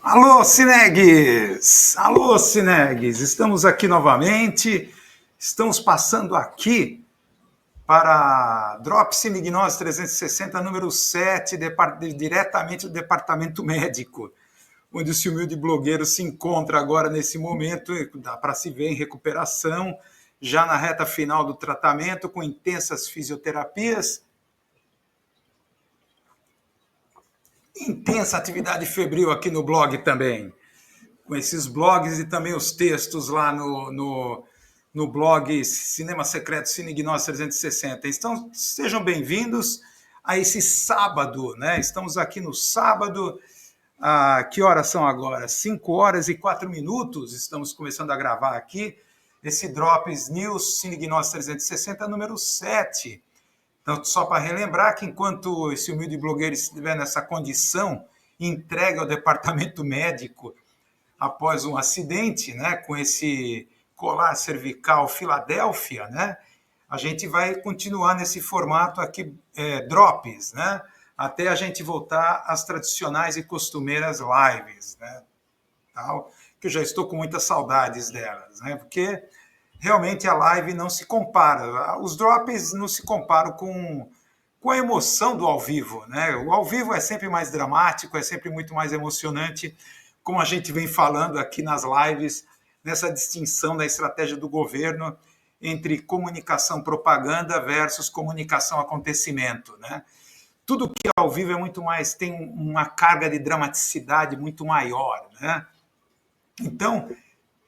Alô, Cinegues! Alô, Cinegues! Estamos aqui novamente. Estamos passando aqui para Drop Cine Gnose 360, número 7, diretamente do Departamento Médico, onde o humilde blogueiro se encontra agora nesse momento, dá para se ver em recuperação, já na reta final do tratamento, com intensas fisioterapias, intensa atividade febril aqui no blog também, com esses blogs e também os textos lá no blog Cinema Secreto Cine Gnose 360. Então, sejam bem-vindos a esse sábado, né? Estamos aqui no sábado. Que horas são agora? 5 horas e 4 minutos. Estamos começando a gravar aqui esse Drops News Cine Gnose 360, número 7. Então, só para relembrar que enquanto esse humilde blogueiro estiver nessa condição, entregue ao departamento médico após um acidente, né, com esse colar cervical Filadélfia, né, a gente vai continuar nesse formato aqui, drops, né, até a gente voltar às tradicionais e costumeiras lives, né, tal, que eu já estou com muitas saudades delas, né, porque realmente a live não se compara, os drops não se comparam com a emoção do ao vivo, né? O ao vivo é sempre mais dramático, é sempre muito mais emocionante, como a gente vem falando aqui nas lives, nessa distinção da estratégia do governo entre comunicação propaganda versus comunicação acontecimento, né? Tudo que é ao vivo é muito mais, tem uma carga de dramaticidade muito maior, né? Então,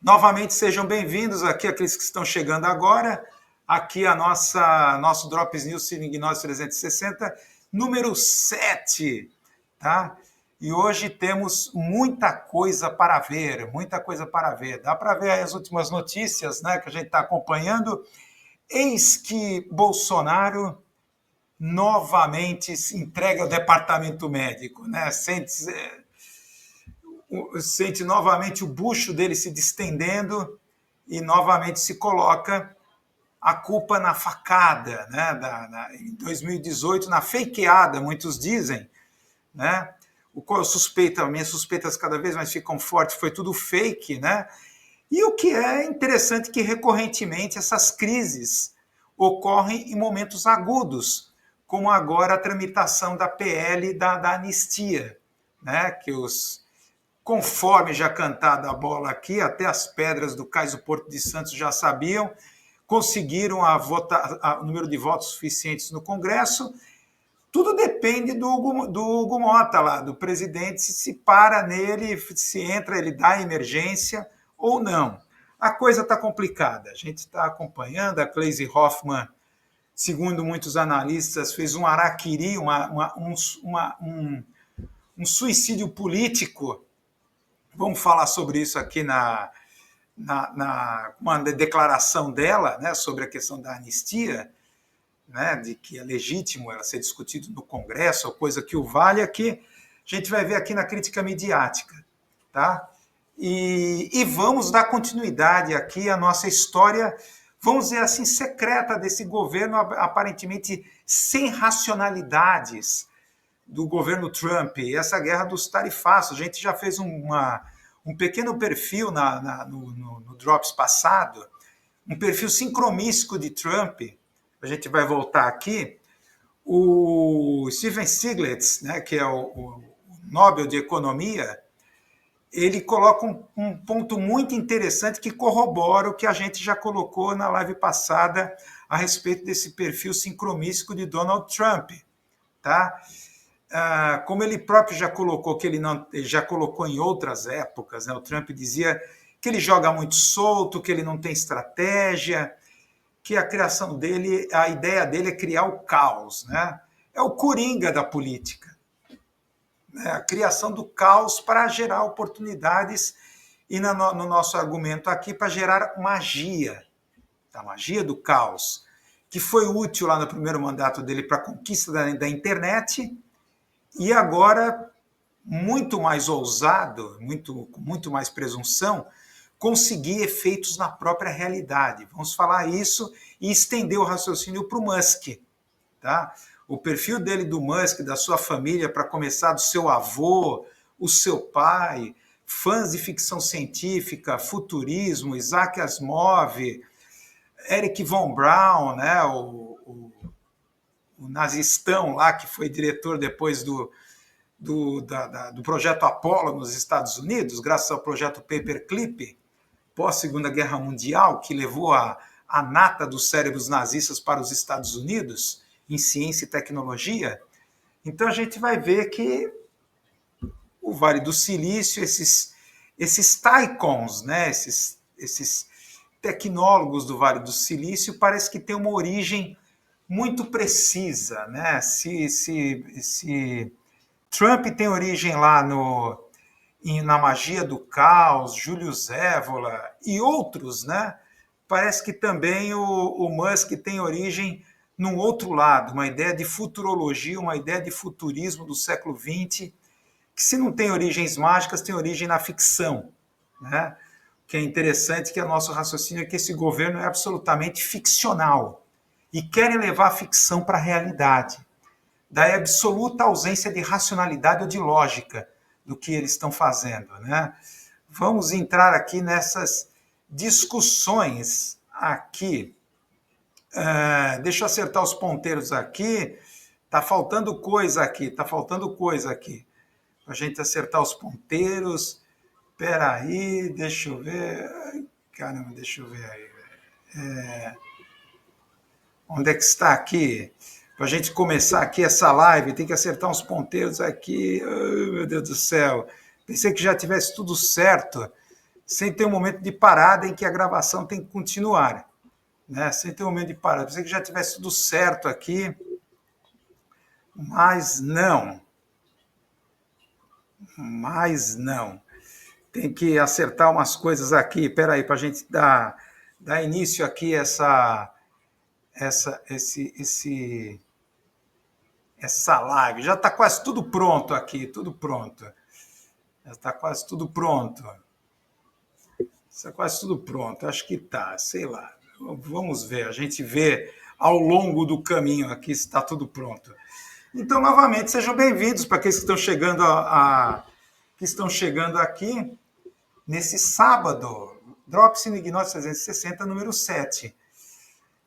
novamente, sejam bem-vindos aqui, aqueles que estão chegando agora, aqui a nosso Drops News Cine Gnose 360, número 7, tá? E hoje temos muita coisa para ver, muita coisa para ver. Dá para ver as últimas notícias, né, que a gente está acompanhando. Eis que Bolsonaro novamente se entrega ao departamento médico, né? Sente novamente o bucho dele se distendendo e novamente se coloca a culpa na facada, né? Em 2018, na fakeada, muitos dizem, né? Minhas suspeitas cada vez mais ficam fortes, foi tudo fake, né? E o que é interessante é que recorrentemente essas crises ocorrem em momentos agudos, como agora a tramitação da PL da anistia, né? Que conforme já cantada a bola aqui, até as pedras do Cais do Porto de Santos já sabiam, conseguiram o número de votos suficientes no Congresso. Tudo depende do Hugo Mota lá, do presidente, se para nele, se entra, ele dá emergência ou não. A coisa está complicada. A gente está acompanhando, a Gleisi Hoffmann, segundo muitos analistas, fez um harakiri, um suicídio político. Vamos falar sobre isso aqui uma declaração dela, né, sobre a questão da anistia, né, de que é legítimo ela ser discutida no Congresso, ou coisa que o valha, que a gente vai ver aqui na crítica midiática. Tá? E vamos dar continuidade aqui à nossa história, vamos dizer assim, secreta desse governo, aparentemente sem racionalidades, do governo Trump, e essa guerra dos tarifaços. A gente já fez um pequeno perfil no Drops passado, um perfil sincromístico de Trump. A gente vai voltar aqui. O Steven Stiglitz, né, que é o Nobel de Economia, ele coloca um ponto muito interessante que corrobora o que a gente já colocou na live passada a respeito desse perfil sincromístico de Donald Trump. Tá? Como ele próprio já colocou, que ele já colocou em outras épocas, né? O Trump dizia que ele joga muito solto, que ele não tem estratégia, que a criação dele, a ideia dele é criar o caos, né? É o coringa da política, né? A criação do caos para gerar oportunidades e no nosso argumento aqui para gerar magia, a magia do caos, que foi útil lá no primeiro mandato dele para a conquista da internet. E agora, muito mais ousado, com muito mais presunção, conseguir efeitos na própria realidade. Vamos falar isso e estender o raciocínio para o Musk. Tá? O perfil dele, do Musk, da sua família, para começar do seu avô, o seu pai, fãs de ficção científica, futurismo, Isaac Asimov, Eric von Braun, né, o nazistão lá, que foi diretor depois do projeto Apollo nos Estados Unidos, graças ao projeto Paperclip, pós-Segunda Guerra Mundial, que levou a nata dos cérebros nazistas para os Estados Unidos, em ciência e tecnologia. Então a gente vai ver que o Vale do Silício, esses tycoons, né, esses tecnólogos do Vale do Silício, parece que tem uma origem muito precisa, né? Se Trump tem origem lá na magia do caos, Júlio Zévola e outros, né? Parece que também o Musk tem origem num outro lado, uma ideia de futurologia, uma ideia de futurismo do século XX, que se não tem origens mágicas, tem origem na ficção, né? O que é interessante que o nosso raciocínio é que esse governo é absolutamente ficcional e querem levar a ficção para a realidade. Daí a absoluta ausência de racionalidade ou de lógica do que eles estão fazendo, né? Vamos entrar aqui nessas discussões aqui. Deixa eu acertar os ponteiros aqui. Tá faltando coisa aqui, para a gente acertar os ponteiros. Espera aí, deixa eu ver. Caramba, deixa eu ver aí. Onde é que está aqui? Para a gente começar aqui essa live, tem que acertar uns ponteiros aqui. Oh, meu Deus do céu. Pensei que já tivesse tudo certo, sem ter um momento de parada em que a gravação tem que continuar. Né? Sem ter um momento de parada. Pensei que já tivesse tudo certo aqui, mas não. Tem que acertar umas coisas aqui. Espera aí, para a gente dar início aqui essa live. Já está quase tudo pronto aqui, tudo pronto. Já está quase tudo pronto. Está quase tudo pronto, acho que está, sei lá. Vamos ver, a gente vê ao longo do caminho aqui se está tudo pronto. Então, novamente, sejam bem-vindos para aqueles que estão chegando aqui nesse sábado, Drop Cine Gnose 360, número 7.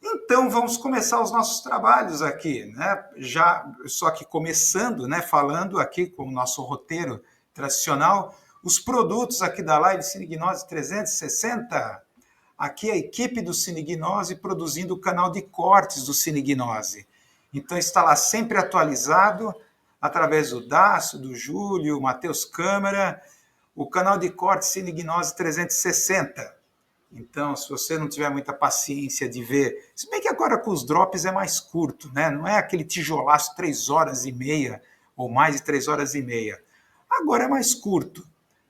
Então, vamos começar os nossos trabalhos aqui, né? Já, só que começando, né, falando aqui com o nosso roteiro tradicional, os produtos aqui da live Cine Gnose 360. Aqui a equipe do Cine Gnose produzindo o canal de cortes do Cine Gnose. Então, está lá sempre atualizado, através do Dácio, do Júlio, Matheus Câmara, o canal de cortes Cine Gnose 360. Então, se você não tiver muita paciência de ver, se bem que agora com os drops é mais curto, né? Não é aquele tijolaço 3 horas e meia ou mais de 3 horas e meia. Agora é mais curto,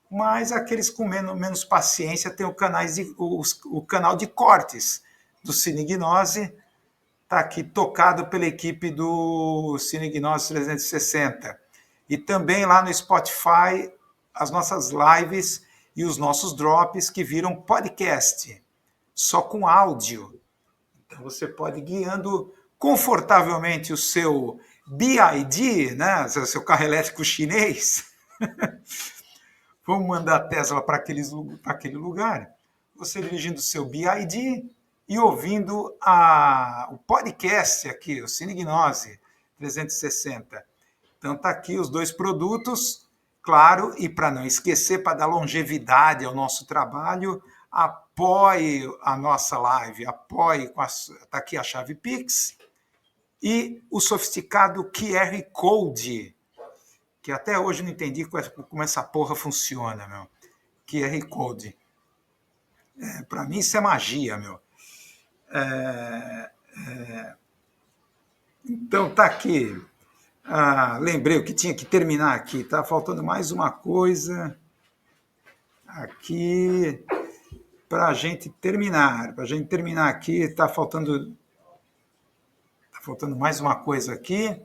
mas aqueles com menos paciência têm o canal de cortes do Cine Gnose, está aqui tocado pela equipe do Cine Gnose 360. E também lá no Spotify, as nossas lives e os nossos drops que viram podcast, só com áudio. Então você pode ir guiando confortavelmente o seu BYD, né, o seu carro elétrico chinês. Vamos mandar a Tesla para aquele lugar. Você dirigindo o seu BYD e ouvindo o podcast aqui, o Cine Gnose 360. Então tá aqui os dois produtos. Claro, e para não esquecer, para dar longevidade ao nosso trabalho, apoie a nossa live, está aqui a chave Pix e o sofisticado QR Code, que até hoje não entendi como essa porra funciona, meu. QR Code. Para mim isso é magia, meu. Então tá aqui. Lembrei o que tinha que terminar aqui. Tá faltando mais uma coisa aqui para a gente terminar. Para a gente terminar aqui, tá faltando mais uma coisa aqui.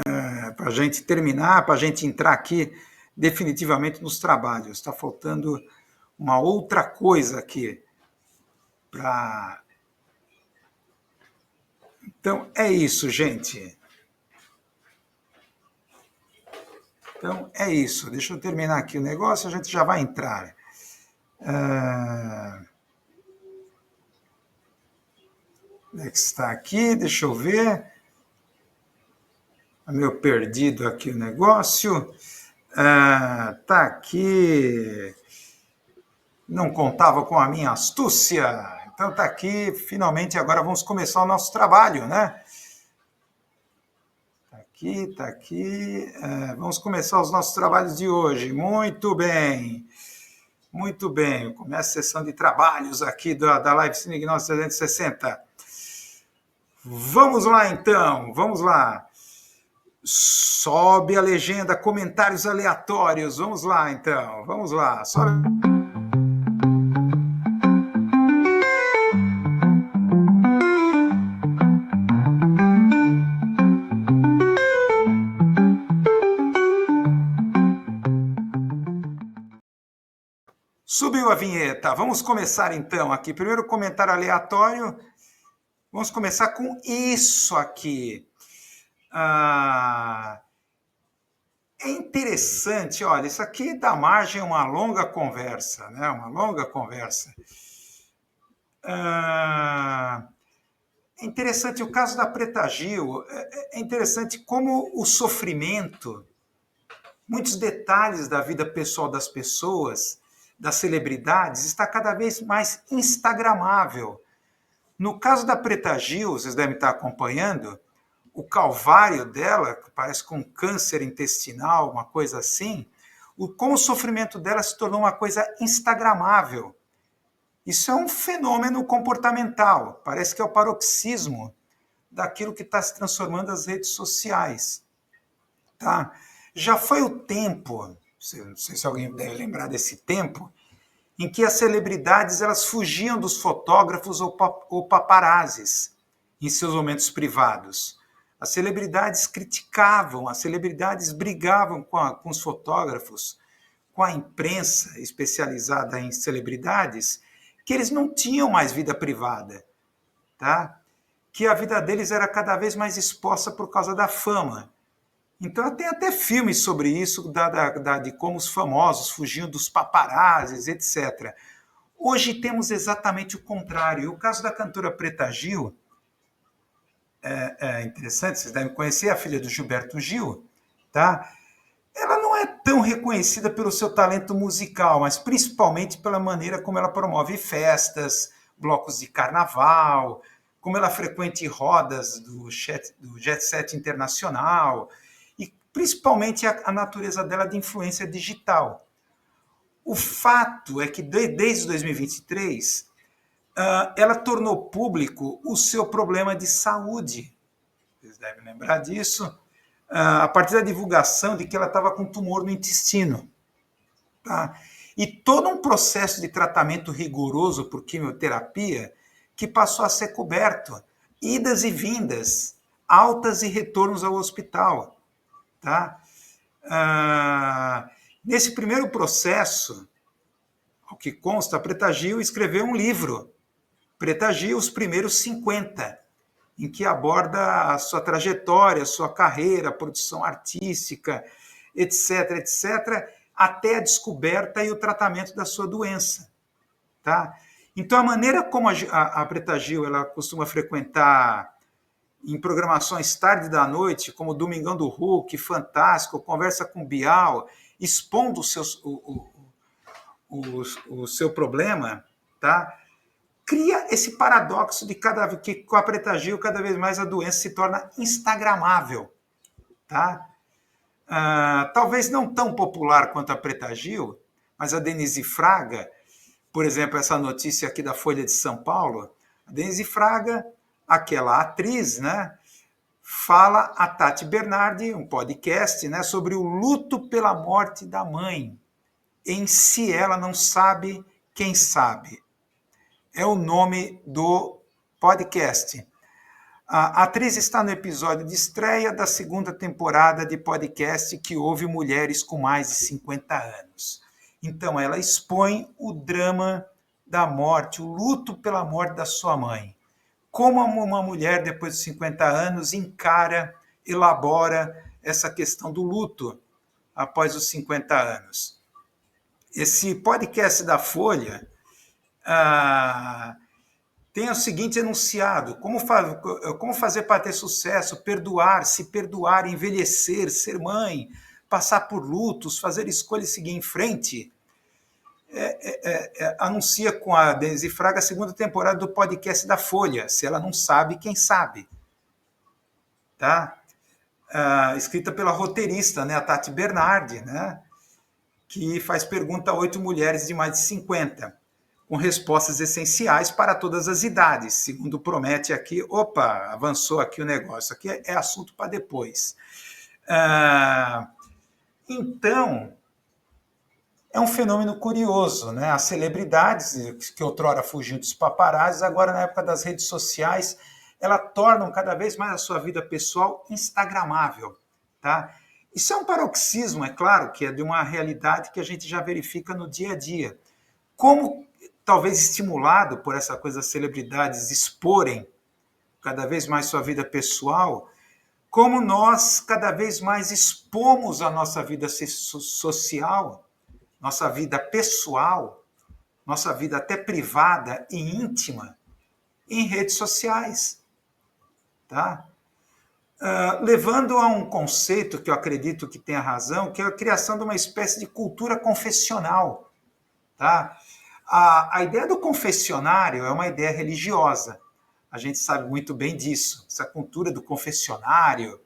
Para a gente terminar, para a gente entrar aqui definitivamente nos trabalhos. Está faltando uma outra coisa aqui. Então, é isso, gente. Então, é isso. Deixa eu terminar aqui o negócio, a gente já vai entrar. Onde é que está aqui? Deixa eu ver. Meu perdido aqui o negócio. Tá aqui. Não contava com a minha astúcia. Então tá aqui. Finalmente agora vamos começar o nosso trabalho, né? Tá aqui. Vamos começar os nossos trabalhos de hoje. Muito bem. Muito bem. Eu começo a sessão de trabalhos aqui da Live Cine Gnose 360. Vamos lá, então. Vamos lá. Sobe a legenda, comentários aleatórios. Vamos lá, então. Vamos lá. Sobe. Subiu a vinheta. Vamos começar, então, aqui. Primeiro comentário aleatório. Vamos começar com isso aqui. É interessante, olha, isso aqui dá margem a uma longa conversa, né? Uma longa conversa. É interessante o caso da Preta Gil, é interessante como o sofrimento, muitos detalhes da vida pessoal das pessoas, das celebridades, está cada vez mais instagramável. No caso da Preta Gil, vocês devem estar acompanhando, o calvário dela, que parece com câncer intestinal, uma coisa assim, como o sofrimento dela se tornou uma coisa instagramável. Isso é um fenômeno comportamental, parece que é o paroxismo daquilo que está se transformando as redes sociais. Tá? Já foi o tempo, não sei se alguém deve lembrar desse tempo, em que as celebridades elas fugiam dos fotógrafos ou paparazzis em seus momentos privados. As celebridades criticavam, as celebridades brigavam com os fotógrafos, com a imprensa especializada em celebridades, que eles não tinham mais vida privada, tá? Que a vida deles era cada vez mais exposta por causa da fama. Então tem até filmes sobre isso, de como os famosos fugiam dos paparazzis, etc. Hoje temos exatamente o contrário. E o caso da cantora Preta Gil é interessante, vocês devem conhecer a filha do Gilberto Gil, tá? Ela não é tão reconhecida pelo seu talento musical, mas principalmente pela maneira como ela promove festas, blocos de carnaval, como ela frequenta rodas do Jet Set Internacional, e principalmente a natureza dela de influência digital. O fato é que desde 2023, ela tornou público o seu problema de saúde. Vocês devem lembrar disso. A partir da divulgação de que ela estava com tumor no intestino. Tá? E todo um processo de tratamento rigoroso por quimioterapia que passou a ser coberto. Idas e vindas, altas e retornos ao hospital. Tá? Nesse primeiro processo, ao que consta, a Preta Gil escreveu um livro, Preta Gil, os primeiros 50, em que aborda a sua trajetória, a sua carreira, a produção artística, etc., etc., até a descoberta e o tratamento da sua doença. Tá? Então, a maneira como a Preta Gil ela costuma frequentar em programações tarde da noite, como Domingão do Hulk, Fantástico, Conversa com Bial, expondo o seu problema, tá? Cria esse paradoxo de que com a Preta Gil cada vez mais a doença se torna instagramável. Tá? Talvez não tão popular quanto a Preta Gil, mas a Denise Fraga, por exemplo, essa notícia aqui da Folha de São Paulo, a Denise Fraga, aquela atriz, né, fala a Tati Bernardi, um podcast, né, sobre o luto pela morte da mãe. Em Si Ela Não Sabe, Quem Sabe. É o nome do podcast. A atriz está no episódio de estreia da segunda temporada de podcast que houve mulheres com mais de 50 anos. Então, ela expõe o drama da morte, o luto pela morte da sua mãe. Como uma mulher, depois de 50 anos, encara, elabora essa questão do luto. após os 50 anos. Esse podcast da Folha tem o seguinte enunciado: como fazer para ter sucesso, perdoar, se perdoar, envelhecer, ser mãe, passar por lutos, fazer escolhas e seguir em frente. Anuncia com a Denise Fraga a segunda temporada do podcast da Folha. Se ela não sabe, quem sabe? Tá? Escrita pela roteirista, né, a Tati Bernardi, né, que faz pergunta a 8 mulheres de mais de 50, com respostas essenciais para todas as idades, segundo promete aqui. Opa, avançou aqui o negócio, aqui é assunto para depois. Então, é um fenômeno curioso, né? As celebridades, que outrora fugiam dos paparazzis, agora na época das redes sociais, elas tornam cada vez mais a sua vida pessoal instagramável, tá? Isso é um paroxismo, é claro, que é de uma realidade que a gente já verifica no dia a dia. Como, talvez estimulado por essa coisa das celebridades exporem cada vez mais sua vida pessoal, como nós cada vez mais expomos a nossa vida social, nossa vida pessoal, nossa vida até privada e íntima, em redes sociais. Tá? Levando a um conceito que eu acredito que tenha razão, que é a criação de uma espécie de cultura confessional. Tá? A ideia do confessionário é uma ideia religiosa. A gente sabe muito bem disso. Essa cultura do confessionário,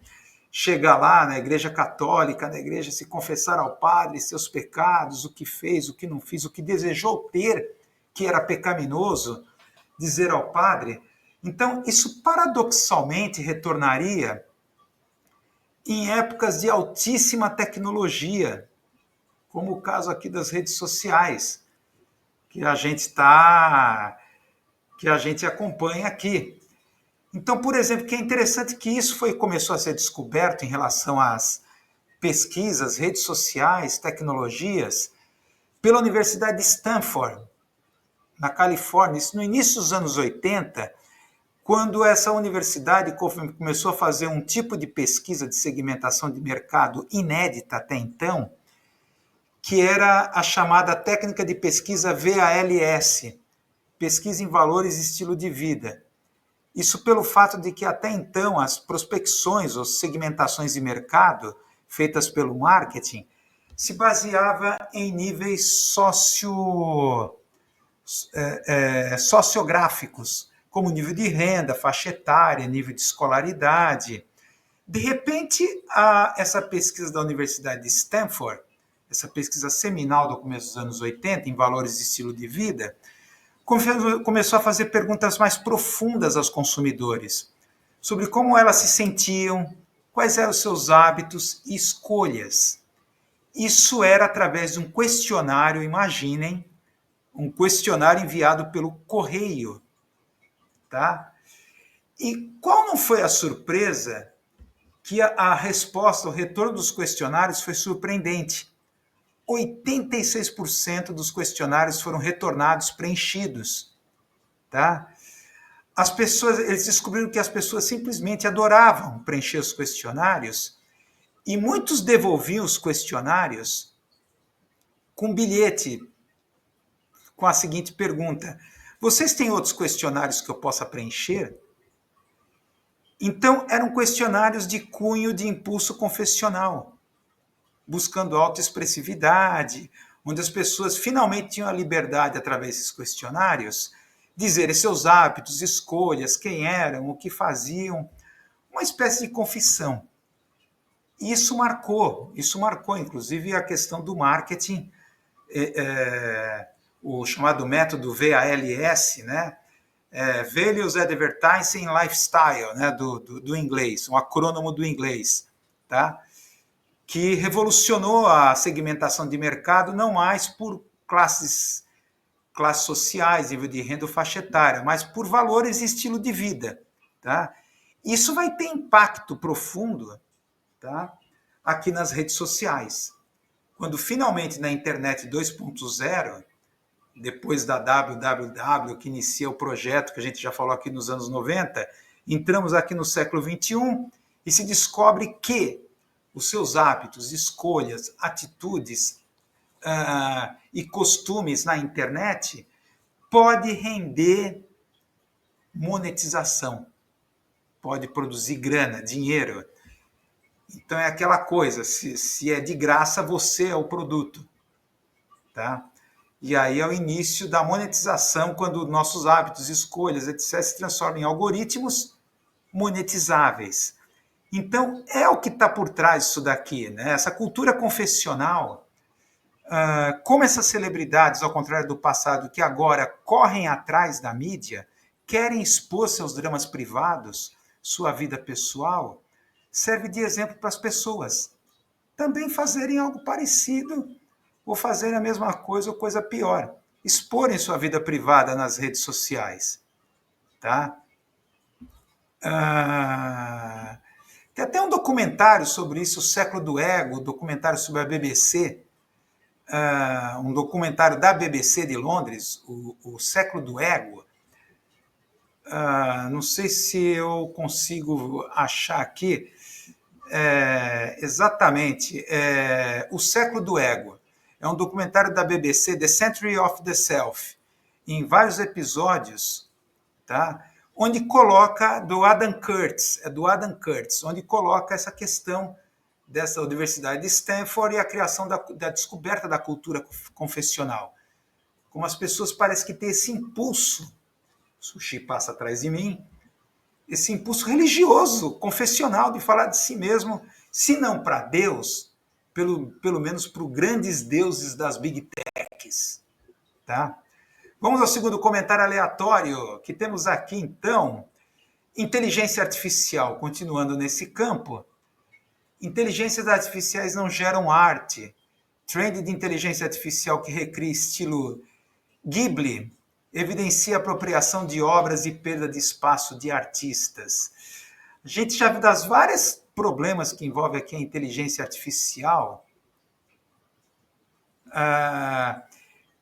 chegar lá na igreja católica, na igreja, se confessar ao padre seus pecados, o que fez, o que não fez, o que desejou ter, que era pecaminoso, dizer ao padre. Então, isso paradoxalmente retornaria em épocas de altíssima tecnologia, como o caso aqui das redes sociais, que a gente acompanha aqui. Então, por exemplo, que é interessante que isso começou a ser descoberto em relação às pesquisas, redes sociais, tecnologias, pela Universidade de Stanford, na Califórnia, isso no início dos anos 80, quando essa universidade começou a fazer um tipo de pesquisa de segmentação de mercado inédita até então, que era a chamada técnica de pesquisa VALS, pesquisa em valores e estilo de vida. Isso pelo fato de que até então as prospecções ou segmentações de mercado feitas pelo marketing se baseava em níveis sociográficos, como nível de renda, faixa etária, nível de escolaridade. De repente, essa pesquisa da Universidade de Stanford, essa pesquisa seminal do começo dos anos 80, em valores e estilo de vida, começou a fazer perguntas mais profundas aos consumidores, sobre como elas se sentiam, quais eram os seus hábitos e escolhas. Isso era através de um questionário, imaginem, um questionário enviado pelo correio. Tá? E qual não foi a surpresa que a resposta, o retorno dos questionários foi surpreendente. 86% dos questionários foram retornados preenchidos. Tá? Eles descobriram que as pessoas simplesmente adoravam preencher os questionários e muitos devolviam os questionários com um bilhete com a seguinte pergunta: vocês têm outros questionários que eu possa preencher? Então, eram questionários de cunho de impulso confessional, buscando autoexpressividade, onde as pessoas finalmente tinham a liberdade, através desses questionários, dizerem seus hábitos, escolhas, quem eram, o que faziam, uma espécie de confissão. E isso marcou, inclusive, a questão do marketing, o chamado método VALS, né? Values, Advertising, Lifestyle, né? do inglês, um acrônimo do inglês, tá? Que revolucionou a segmentação de mercado, não mais por classes sociais, nível de renda ou faixa etária, mas por valores e estilo de vida. Tá? Isso vai ter impacto profundo, tá? Aqui nas redes sociais. Quando finalmente na internet 2.0, depois da www, que inicia o projeto que a gente já falou aqui nos anos 90, entramos aqui no século XXI e se descobre que os seus hábitos, escolhas, atitudes e costumes na internet, pode render monetização, pode produzir grana, dinheiro. Então é aquela coisa, se é de graça, você é o produto. Tá? E aí é o início da monetização, quando nossos hábitos, escolhas, etc., se transformam em algoritmos monetizáveis. Então, é o que está por trás disso daqui, né? Essa cultura confessional, como essas celebridades, ao contrário do passado, que agora correm atrás da mídia, querem expor seus dramas privados, sua vida pessoal, serve de exemplo para as pessoas também fazerem algo parecido ou fazerem a mesma coisa ou coisa pior, exporem sua vida privada nas redes sociais. Tá? Tem até um documentário sobre isso, O Século do Ego, documentário sobre a BBC, um documentário da BBC de Londres, o Século do Ego. Não sei se eu consigo achar aqui exatamente. O Século do Ego. É um documentário da BBC, The Century of the Self, em vários episódios, tá? Onde coloca do Adam Curtis, onde coloca essa questão dessa Universidade de Stanford e a criação da descoberta da cultura confessional. Como as pessoas parecem que têm esse impulso, o Sushi passa atrás de mim, esse impulso religioso, confessional, de falar de si mesmo, se não para Deus, pelo menos para os grandes deuses das Big Techs. Tá? Vamos ao segundo comentário aleatório que temos aqui, então. Inteligência artificial, continuando nesse campo. Inteligências artificiais não geram arte. Trend de inteligência artificial que recria estilo Ghibli evidencia apropriação de obras e perda de espaço de artistas. A gente já viu das vários problemas que envolve aqui a inteligência artificial.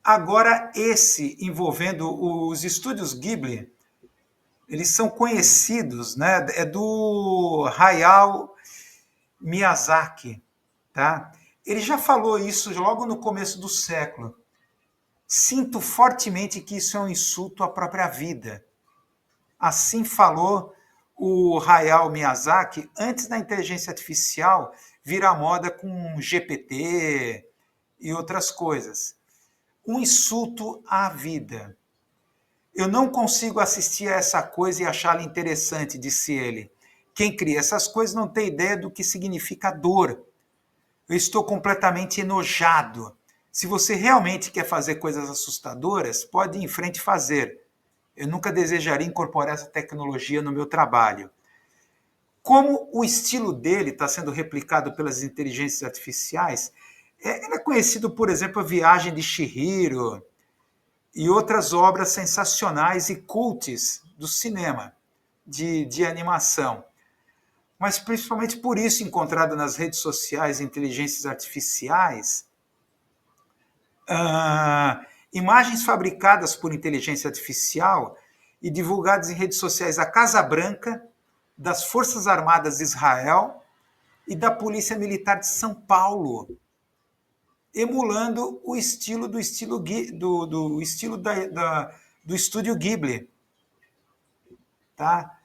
Agora, esse envolvendo os estúdios Ghibli, eles são conhecidos, né? É do Hayao Miyazaki. Tá? Ele já falou isso logo no começo do século. Sinto fortemente que isso é um insulto à própria vida. Assim falou o Hayao Miyazaki antes da inteligência artificial virar moda com GPT e outras coisas. Um insulto à vida. Eu não consigo assistir a essa coisa e achá-la interessante, disse ele. Quem cria essas coisas não tem ideia do que significa dor. Eu estou completamente enojado. Se você realmente quer fazer coisas assustadoras, pode ir em frente e fazer. Eu nunca desejaria incorporar essa tecnologia no meu trabalho. Como o estilo dele está sendo replicado pelas inteligências artificiais, ele é conhecido, por exemplo, a Viagem de Chihiro e outras obras sensacionais e cults do cinema, de animação. Mas principalmente por isso encontrado nas redes sociais inteligências artificiais, imagens fabricadas por inteligência artificial e divulgadas em redes sociais da Casa Branca, das Forças Armadas de Israel e da Polícia Militar de São Paulo, emulando o estilo do estúdio Ghibli. Tá?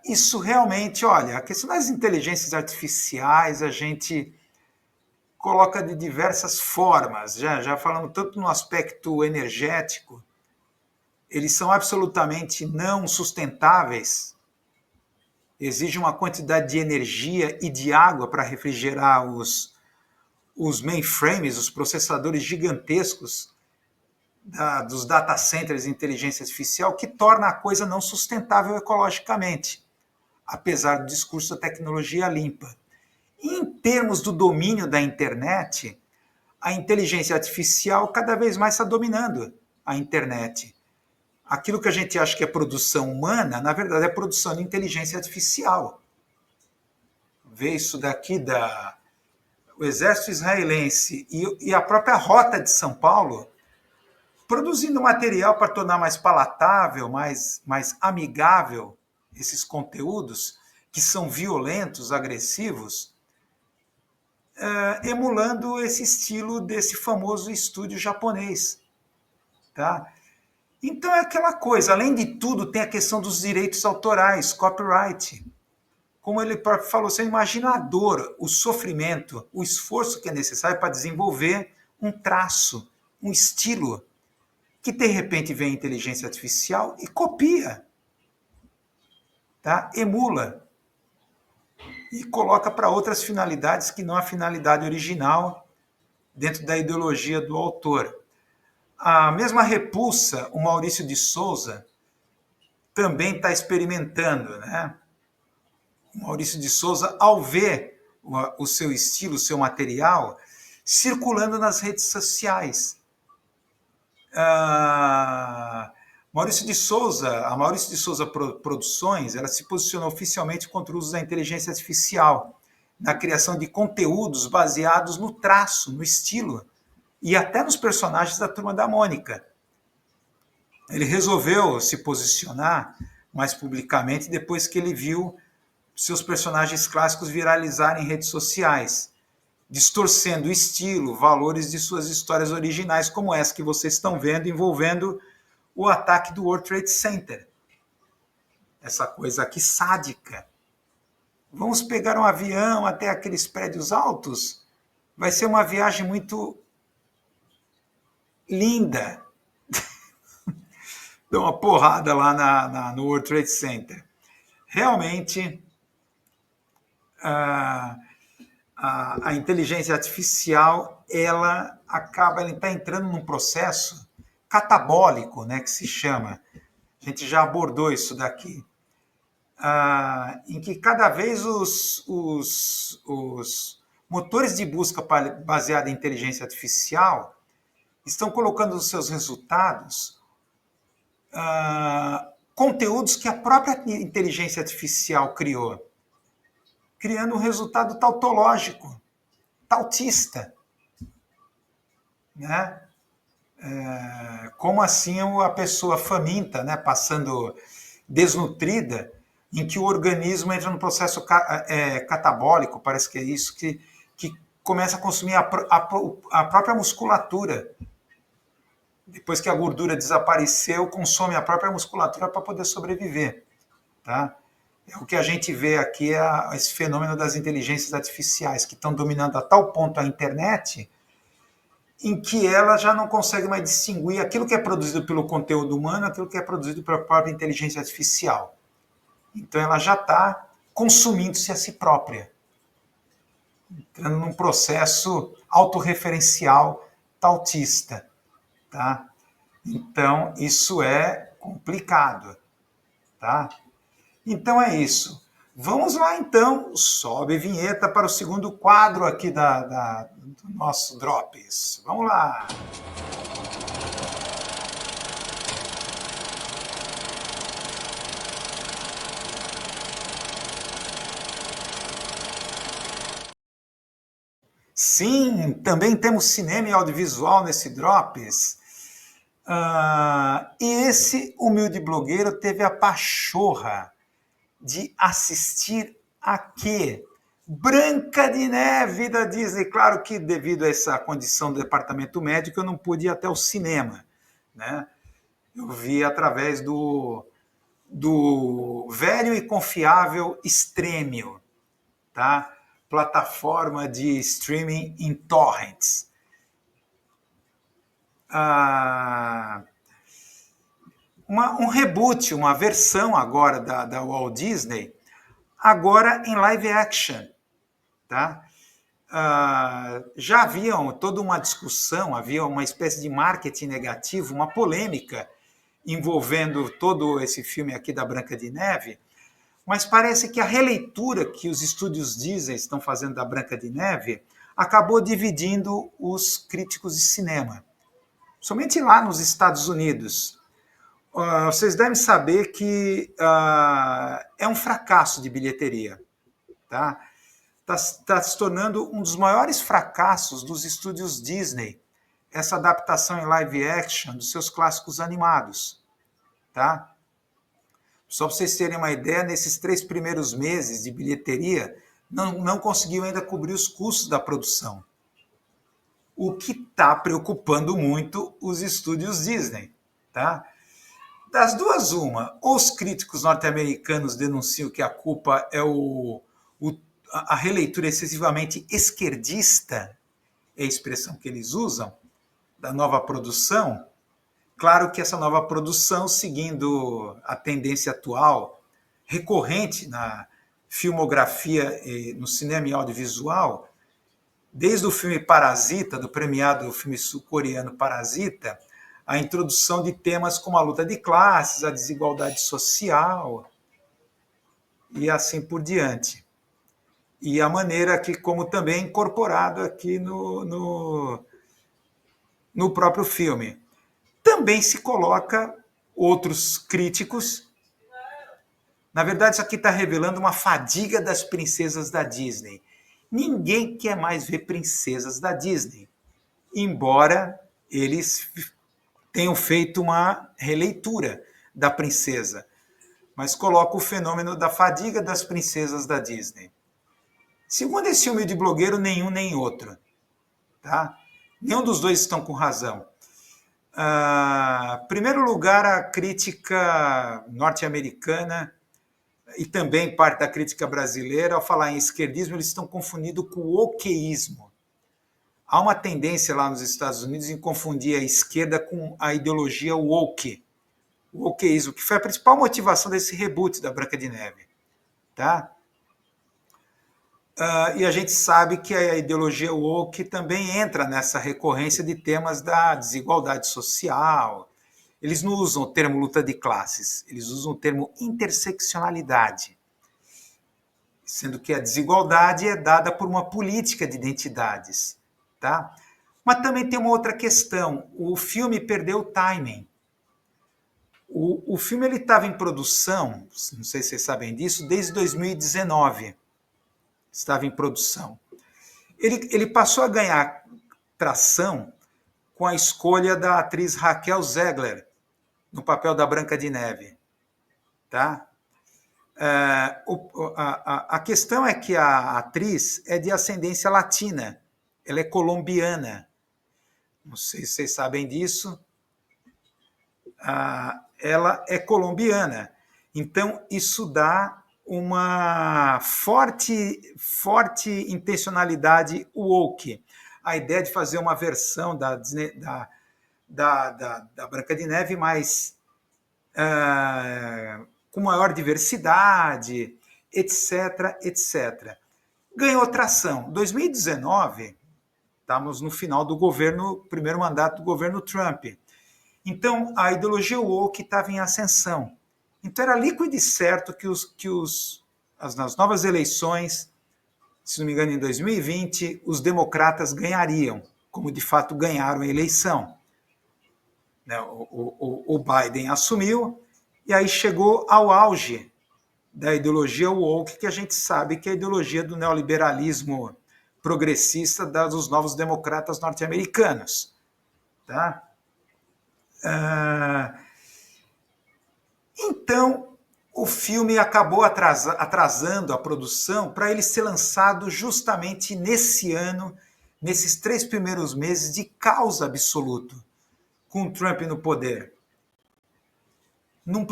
Isso realmente, olha, a questão das inteligências artificiais a gente coloca de diversas formas, já falando tanto no aspecto energético, eles são absolutamente não sustentáveis, exige uma quantidade de energia e de água para refrigerar os mainframes, os processadores gigantescos dos data centers de inteligência artificial, que torna a coisa não sustentável ecologicamente, apesar do discurso da tecnologia limpa. E em termos do domínio da internet, a inteligência artificial cada vez mais está dominando a internet. Aquilo que a gente acha que é produção humana, na verdade é produção de inteligência artificial. Vê isso daqui o exército israelense e a própria Rota de São Paulo produzindo material para tornar mais palatável, mais amigável esses conteúdos, que são violentos, agressivos, emulando esse estilo desse famoso estúdio japonês. Tá? Então é aquela coisa, além de tudo, tem a questão dos direitos autorais, copyright. Como ele próprio falou, você imagina a dor, o sofrimento, o esforço que é necessário para desenvolver um traço, um estilo, que de repente vem a inteligência artificial e copia, tá? Emula e coloca para outras finalidades que não a finalidade original dentro da ideologia do autor. A mesma repulsa, o Maurício de Souza também está experimentando, né? O Maurício de Souza, ao ver o seu estilo, o seu material, circulando nas redes sociais. Maurício de Souza, a Maurício de Souza Produções, ela se posicionou oficialmente contra o uso da inteligência artificial na criação de conteúdos baseados no traço, no estilo e até nos personagens da Turma da Mônica. Ele resolveu se posicionar mais publicamente depois que ele viu seus personagens clássicos viralizarem em redes sociais, distorcendo o estilo, valores de suas histórias originais, como essa que vocês estão vendo, envolvendo o ataque do World Trade Center. Essa coisa aqui sádica. Vamos pegar um avião até aqueles prédios altos? Vai ser uma viagem muito linda. Deu uma porrada lá no World Trade Center. Realmente, a inteligência artificial, ela está entrando num processo catabólico, né, que se chama. A gente já abordou isso daqui. Em que cada vez os motores de busca baseados em inteligência artificial estão colocando nos seus resultados conteúdos que a própria inteligência artificial criou, criando um resultado tautológico, tautista. Né? Como assim a pessoa faminta, né, passando desnutrida, em que o organismo entra num processo catabólico, parece que é isso, que começa a consumir a própria musculatura. Depois que a gordura desapareceu, consome a própria musculatura para poder sobreviver. Tá? O que a gente vê aqui é esse fenômeno das inteligências artificiais, que estão dominando a tal ponto a internet, em que ela já não consegue mais distinguir aquilo que é produzido pelo conteúdo humano, aquilo que é produzido pela própria inteligência artificial. Então ela já está consumindo-se a si própria, entrando num processo autorreferencial tautista. Tá? Então isso é complicado. Tá? Então é isso. Vamos lá então, sobe a vinheta para o segundo quadro aqui do nosso Drops. Vamos lá. Sim, também temos cinema e audiovisual nesse Drops. E esse humilde blogueiro teve a pachorra de assistir a quê? Branca de Neve da Disney. Claro que devido a essa condição do departamento médico eu não pude ir até o cinema. Né? Eu vi através do velho e confiável Stremio, tá? Plataforma de streaming em torrents. Um reboot, uma versão agora da Walt Disney, agora em live action. Tá? Já havia toda uma discussão, havia uma espécie de marketing negativo, uma polêmica envolvendo todo esse filme aqui da Branca de Neve, mas parece que a releitura que os estúdios Disney estão fazendo da Branca de Neve acabou dividindo os críticos de cinema. Somente lá nos Estados Unidos. Vocês devem saber que é um fracasso de bilheteria. Tá? Tá se tornando um dos maiores fracassos dos estúdios Disney, essa adaptação em live action dos seus clássicos animados. Tá? Pra Só para vocês terem uma ideia, nesses 3 primeiros meses de bilheteria, não conseguiu ainda cobrir os custos da produção. O que está preocupando muito os estúdios Disney. Tá? Das duas, uma, ou os críticos norte-americanos denunciam que a culpa é a releitura excessivamente esquerdista, é a expressão que eles usam, da nova produção. Claro que essa nova produção, seguindo a tendência atual, recorrente na filmografia, no cinema e audiovisual, desde o filme Parasita, do premiado filme sul-coreano Parasita, a introdução de temas como a luta de classes, a desigualdade social e assim por diante. E a maneira que, como também é incorporado aqui no próprio filme. Também se coloca outros críticos. Na verdade, isso aqui está revelando uma fadiga das princesas da Disney. Ninguém quer mais ver princesas da Disney, embora eles tenham feito uma releitura da princesa, mas coloca o fenômeno da fadiga das princesas da Disney. Segundo esse humilde blogueiro, nenhum nem outro. Tá? Nenhum dos dois estão com razão. Em primeiro lugar, a crítica norte-americana e também parte da crítica brasileira, ao falar em esquerdismo, eles estão confundindo com o wokeísmo. Há uma tendência lá nos Estados Unidos em confundir a esquerda com a ideologia woke, o wokeísmo, que foi a principal motivação desse reboot da Branca de Neve. Tá? E a gente sabe que a ideologia woke também entra nessa recorrência de temas da desigualdade social. Eles não usam o termo luta de classes, eles usam o termo interseccionalidade, sendo que a desigualdade é dada por uma política de identidades. Tá? Mas também tem uma outra questão, o filme perdeu o timing. O filme estava em produção, não sei se vocês sabem disso, desde 2019. Estava em produção. Ele passou a ganhar tração com a escolha da atriz Raquel Zegler no papel da Branca de Neve. Tá? A questão é que a atriz é de ascendência latina, ela é colombiana. Não sei se vocês sabem disso. Ela é colombiana. Então, isso dá uma forte intencionalidade woke. A ideia de fazer uma versão da Branca de Neve mais com maior diversidade, etc, etc. Ganhou tração. 2019, estamos no final do primeiro mandato do governo Trump. Então, a ideologia woke estava em ascensão. Então, era líquido e certo que nas novas eleições, se não me engano, em 2020, os democratas ganhariam, como de fato ganharam a eleição. O Biden assumiu, e aí chegou ao auge da ideologia woke, que a gente sabe que é a ideologia do neoliberalismo progressista dos novos democratas norte-americanos. Tá? Então, o filme acabou atrasando a produção para ele ser lançado justamente nesse ano, nesses 3 primeiros meses de caos absoluto, com Trump no poder. Num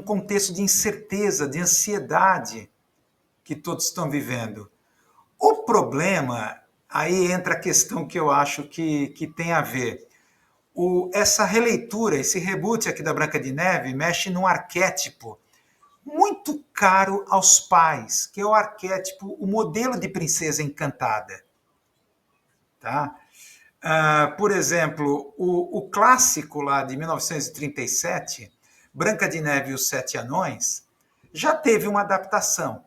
contexto de incerteza, de ansiedade que todos estão vivendo. O problema, aí entra a questão que eu acho que tem a ver. Essa releitura, esse reboot aqui da Branca de Neve mexe num arquétipo muito caro aos pais, que é o arquétipo, o modelo de princesa encantada. Tá? Por exemplo, o clássico lá de 1937, Branca de Neve e os Sete Anões, já teve uma adaptação. Não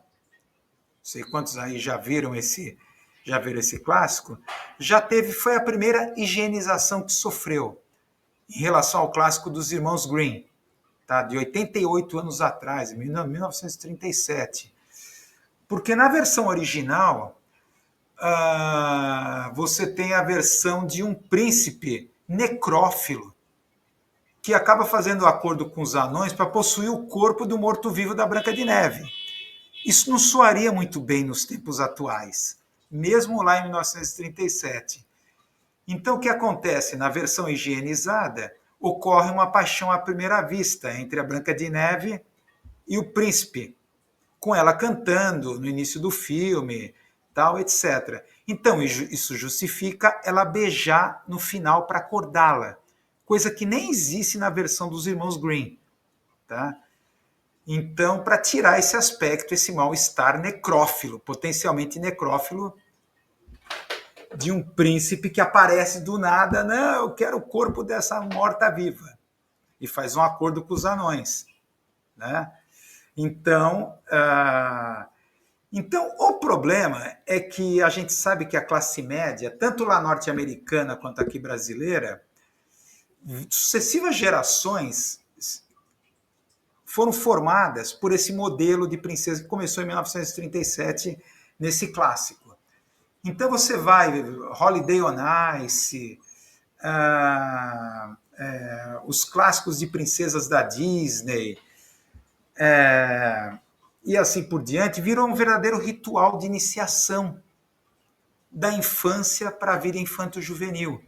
sei quantos aí já viram esse clássico. Foi a primeira higienização que sofreu em relação ao clássico dos Irmãos Grimm, tá? De 88 anos atrás, em 1937. Porque na versão original, você tem a versão de um príncipe necrófilo. que acaba fazendo acordo com os anões para possuir o corpo do morto-vivo da Branca de Neve. Isso não soaria muito bem nos tempos atuais, mesmo lá em 1937. Então, o que acontece? Na versão higienizada, ocorre uma paixão à primeira vista entre a Branca de Neve e o príncipe, com ela cantando no início do filme, tal, etc. Então, isso justifica ela beijar no final para acordá-la, coisa que nem existe na versão dos irmãos Grimm. Tá? Então, para tirar esse aspecto, esse mal-estar necrófilo, potencialmente necrófilo, de um príncipe que aparece do nada, não, eu quero o corpo dessa morta-viva, e faz um acordo com os anões. Né? Então, o problema é que a gente sabe que a classe média, tanto lá norte-americana quanto aqui brasileira, sucessivas gerações foram formadas por esse modelo de princesa que começou em 1937, nesse clássico. Então você vai, Holiday on Ice, os clássicos de princesas da Disney, e assim por diante, virou um verdadeiro ritual de iniciação da infância para a vida infanto-juvenil.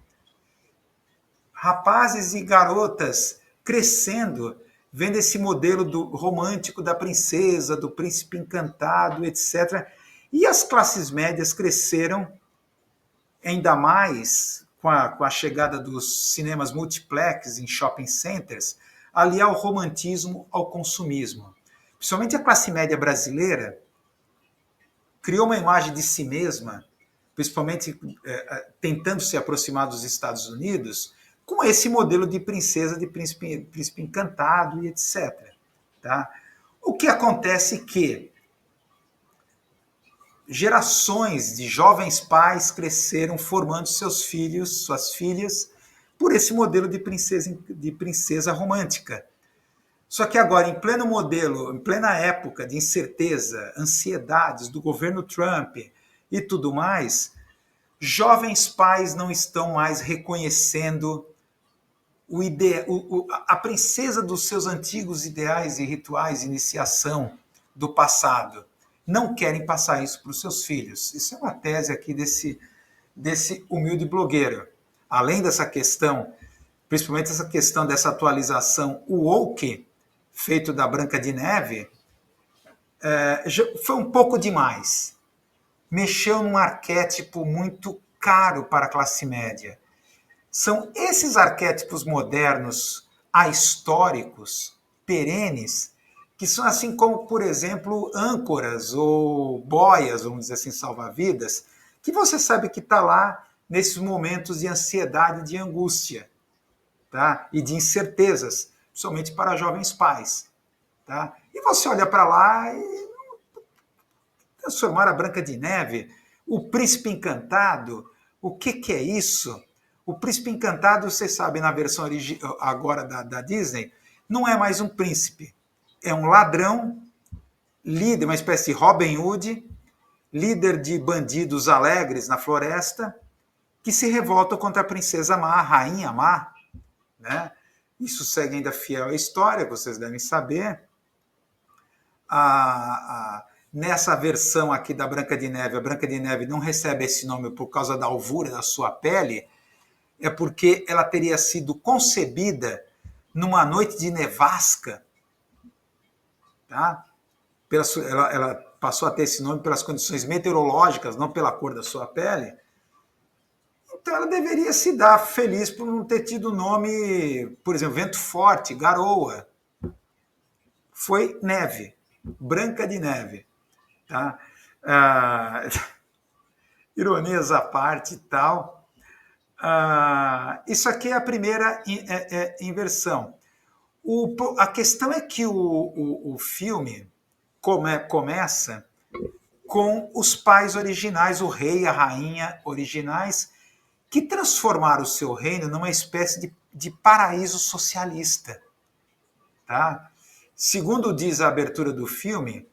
Rapazes e garotas crescendo, vendo esse modelo romântico da princesa, do príncipe encantado, etc. E as classes médias cresceram ainda mais com a chegada dos cinemas multiplex em shopping centers, ali ao romantismo, ao consumismo. Principalmente a classe média brasileira criou uma imagem de si mesma, principalmente tentando se aproximar dos Estados Unidos, com esse modelo de princesa, de príncipe encantado e etc. Tá? O que acontece é que gerações de jovens pais cresceram formando seus filhos, suas filhas, por esse modelo de princesa romântica. Só que agora, em pleno modelo, em plena época de incerteza, ansiedades do governo Trump e tudo mais, jovens pais não estão mais reconhecendo a princesa dos seus antigos ideais e rituais de iniciação do passado. Não querem passar isso para os seus filhos. Isso é uma tese aqui desse humilde blogueiro. Além dessa questão, principalmente essa questão dessa atualização woke, feito da Branca de Neve, foi um pouco demais. Mexeu num arquétipo muito caro para a classe média. São esses arquétipos modernos, ahistóricos, perenes, que são assim como, por exemplo, âncoras ou boias, vamos dizer assim, salva-vidas, que você sabe que está lá nesses momentos de ansiedade e de angústia, tá? E de incertezas, principalmente para jovens pais. Tá? E você olha para lá e transformar a Branca de Neve, o Príncipe Encantado, o que é isso? O Príncipe Encantado, vocês sabem, na versão agora da Disney, não é mais um príncipe. É um ladrão, líder, uma espécie de Robin Hood, líder de bandidos alegres na floresta, que se revolta contra a princesa Má, a rainha Má. Né? Isso segue ainda fiel à história, vocês devem saber. Nessa versão aqui da Branca de Neve, a Branca de Neve não recebe esse nome por causa da alvura da sua pele, é porque ela teria sido concebida numa noite de nevasca. Tá? Ela passou a ter esse nome pelas condições meteorológicas, não pela cor da sua pele. Então ela deveria se dar feliz por não ter tido nome, por exemplo, vento forte, garoa. Foi neve, Branca de Neve. Tá? Ironias à parte e tal. Isso aqui é a primeira inversão. A questão é que o filme começa com os pais originais, o rei e a rainha originais, que transformaram o seu reino numa espécie de paraíso socialista. Tá? Segundo diz a abertura do filme,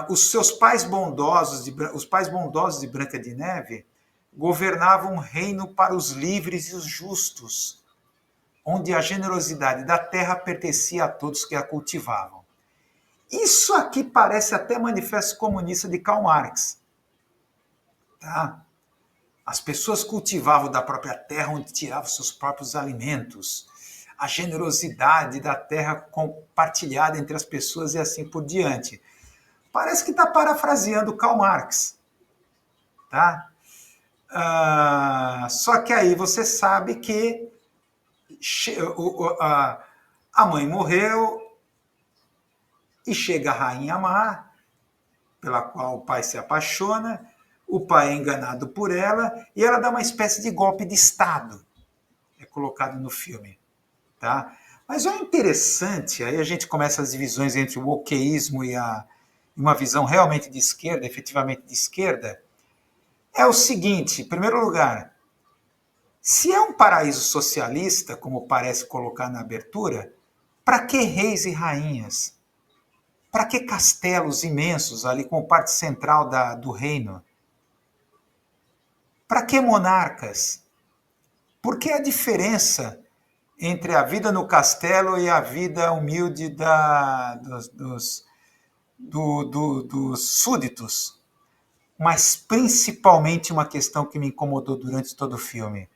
os pais bondosos de Branca de Neve governavam um reino para os livres e os justos. onde a generosidade da terra pertencia a todos que a cultivavam. Isso aqui parece até Manifesto Comunista de Karl Marx. Tá? As pessoas cultivavam da própria terra onde tiravam seus próprios alimentos. A generosidade da terra compartilhada entre as pessoas e assim por diante. Parece que está parafraseando Karl Marx. Tá? Só que aí você sabe que a mãe morreu e chega a rainha má, pela qual o pai se apaixona, o pai é enganado por ela e ela dá uma espécie de golpe de Estado. É colocado no filme. Tá? Mas o interessante, aí a gente começa as divisões entre o wokeísmo e uma visão realmente de esquerda, efetivamente de esquerda, é o seguinte, em primeiro lugar, se é um paraíso socialista, como parece colocar na abertura, para que reis e rainhas? Para que castelos imensos ali com parte central do reino? Para que monarcas? Por que a diferença entre a vida no castelo e a vida humilde dos súditos? Mas principalmente uma questão que me incomodou durante todo o filme.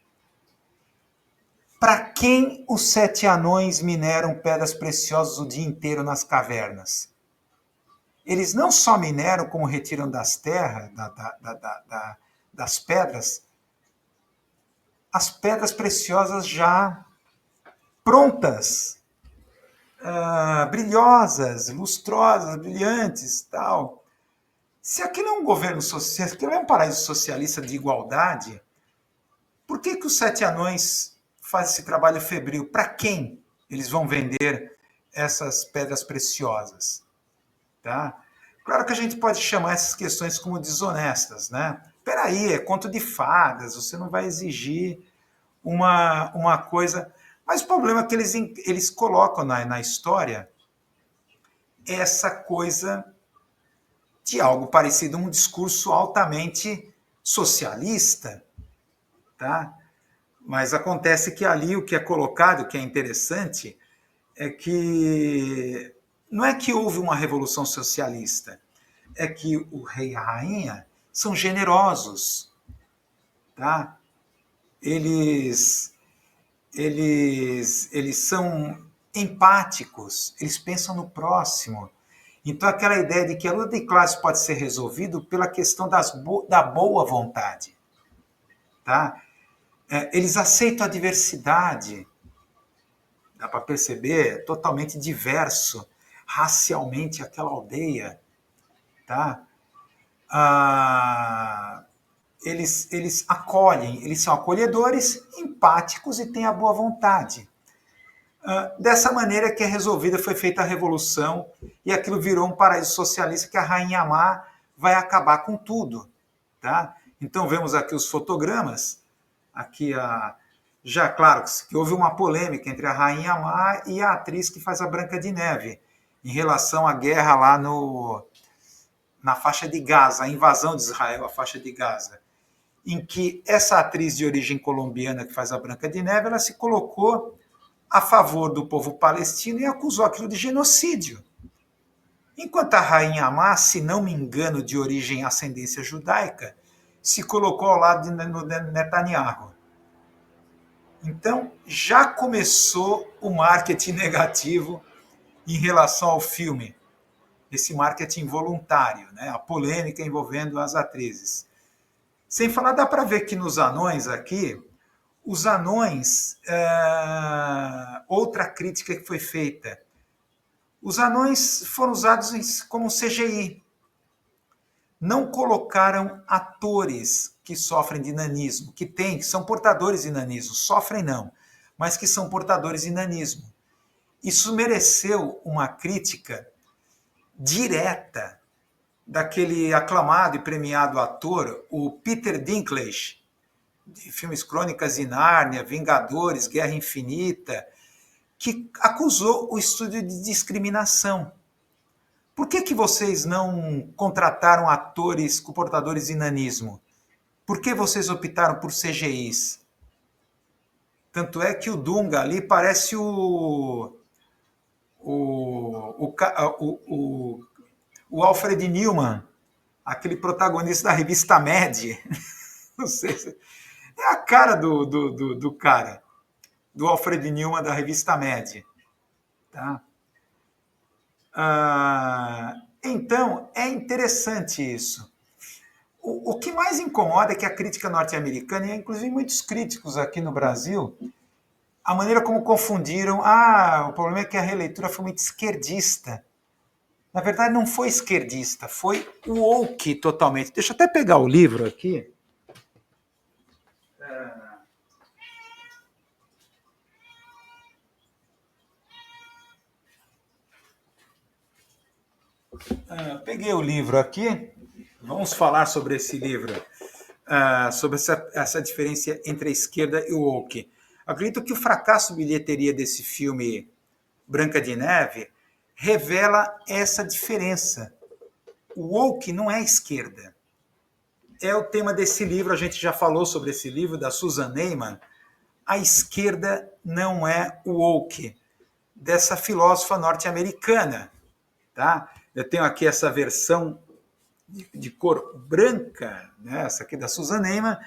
Para quem os 7 anões mineram pedras preciosas o dia inteiro nas cavernas? Eles não só mineram, como retiram das terras, das pedras, as pedras preciosas já prontas, brilhosas, lustrosas, brilhantes, tal. Se aquilo é um governo social, se aquilo é um paraíso socialista de igualdade, por que os 7 anões fazem esse trabalho febril? Para quem eles vão vender essas pedras preciosas? Tá? Claro que a gente pode chamar essas questões como desonestas, né? Peraí, é conto de fadas, você não vai exigir uma coisa... Mas o problema é que eles colocam na história essa coisa de algo parecido a um discurso altamente socialista, tá? Mas acontece que ali o que é colocado, o que é interessante, é que não é que houve uma revolução socialista, é que o rei e a rainha são generosos, tá? Eles são empáticos, eles pensam no próximo. Então, aquela ideia de que a luta de classe pode ser resolvida pela questão da boa vontade. Tá? Eles aceitam a diversidade. Dá para perceber, é totalmente diverso racialmente aquela aldeia. Tá? Eles acolhem, eles são acolhedores, empáticos e têm a boa vontade. Dessa maneira que é resolvida, foi feita a revolução e aquilo virou um paraíso socialista que a rainha má vai acabar com tudo. Tá? Então vemos aqui os fotogramas, aqui já claro que houve uma polêmica entre a rainha má e a atriz que faz a Branca de Neve, em relação à guerra lá na faixa de Gaza, a invasão de Israel à faixa de Gaza, em que essa atriz de origem colombiana que faz a Branca de Neve, ela se colocou a favor do povo palestino e acusou aquilo de genocídio. Enquanto a rainha má, se não me engano, de origem e ascendência judaica, se colocou ao lado de Netanyahu. Então, já começou o marketing negativo em relação ao filme, esse marketing voluntário, né? A polêmica envolvendo as atrizes. Sem falar, dá para ver que nos anões aqui, os anões, outra crítica que foi feita, os anões foram usados como CGI. Não colocaram atores que sofrem de nanismo, que são portadores de nanismo, sofrem não, mas que são portadores de nanismo. Isso mereceu uma crítica direta daquele aclamado e premiado ator, o Peter Dinklage, de filmes Crônicas de Nárnia, Vingadores, Guerra Infinita, que acusou o estúdio de discriminação. Por que vocês não contrataram atores com portadores de nanismo? Por que vocês optaram por CGIs? Tanto é que o Dunga ali parece o Alfred Newman, aquele protagonista da revista Mad. Não sei se... É a cara do cara, do Alfred Newman da revista Mad. Tá? Então, é interessante isso. O que mais incomoda é que a crítica norte-americana, e inclusive muitos críticos aqui no Brasil, a maneira como confundiram, o problema é que a releitura foi muito esquerdista. Na verdade, não foi esquerdista, foi woke totalmente. Deixa eu até pegar o livro aqui. Peguei o livro aqui. Vamos falar sobre esse livro, sobre essa diferença entre a esquerda e o woke. Acredito que o fracasso de bilheteria desse filme Branca de Neve revela essa diferença. O woke não é a esquerda. É o tema desse livro, a gente já falou sobre esse livro, da Susan Neiman. A esquerda não é o woke, dessa filósofa norte-americana. Tá? Eu tenho aqui essa versão de cor branca, né? Essa aqui da Susan Neiman.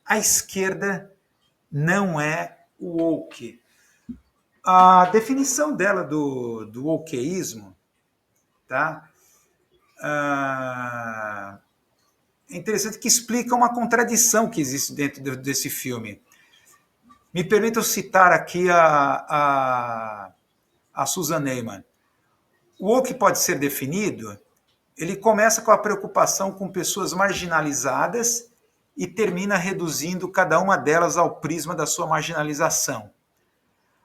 A esquerda não é o woke. A definição dela do wokeísmo, tá? É interessante que explica uma contradição que existe dentro desse filme. Me permitam citar aqui a Susan Neiman. O woke pode ser definido, ele começa com a preocupação com pessoas marginalizadas e termina reduzindo cada uma delas ao prisma da sua marginalização.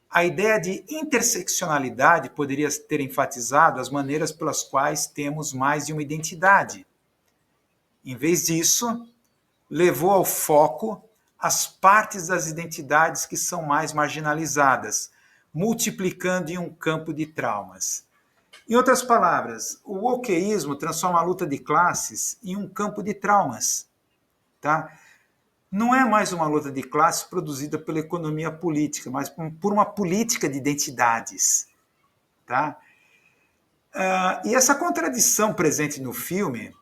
A ideia de interseccionalidade poderia ter enfatizado as maneiras pelas quais temos mais de uma identidade. Em vez disso, levou ao foco as partes das identidades que são mais marginalizadas, multiplicando em um campo de traumas. Em outras palavras, o wokeísmo transforma a luta de classes em um campo de traumas. Tá? Não é mais uma luta de classes produzida pela economia política, mas por uma política de identidades. Tá? E essa contradição presente no filme,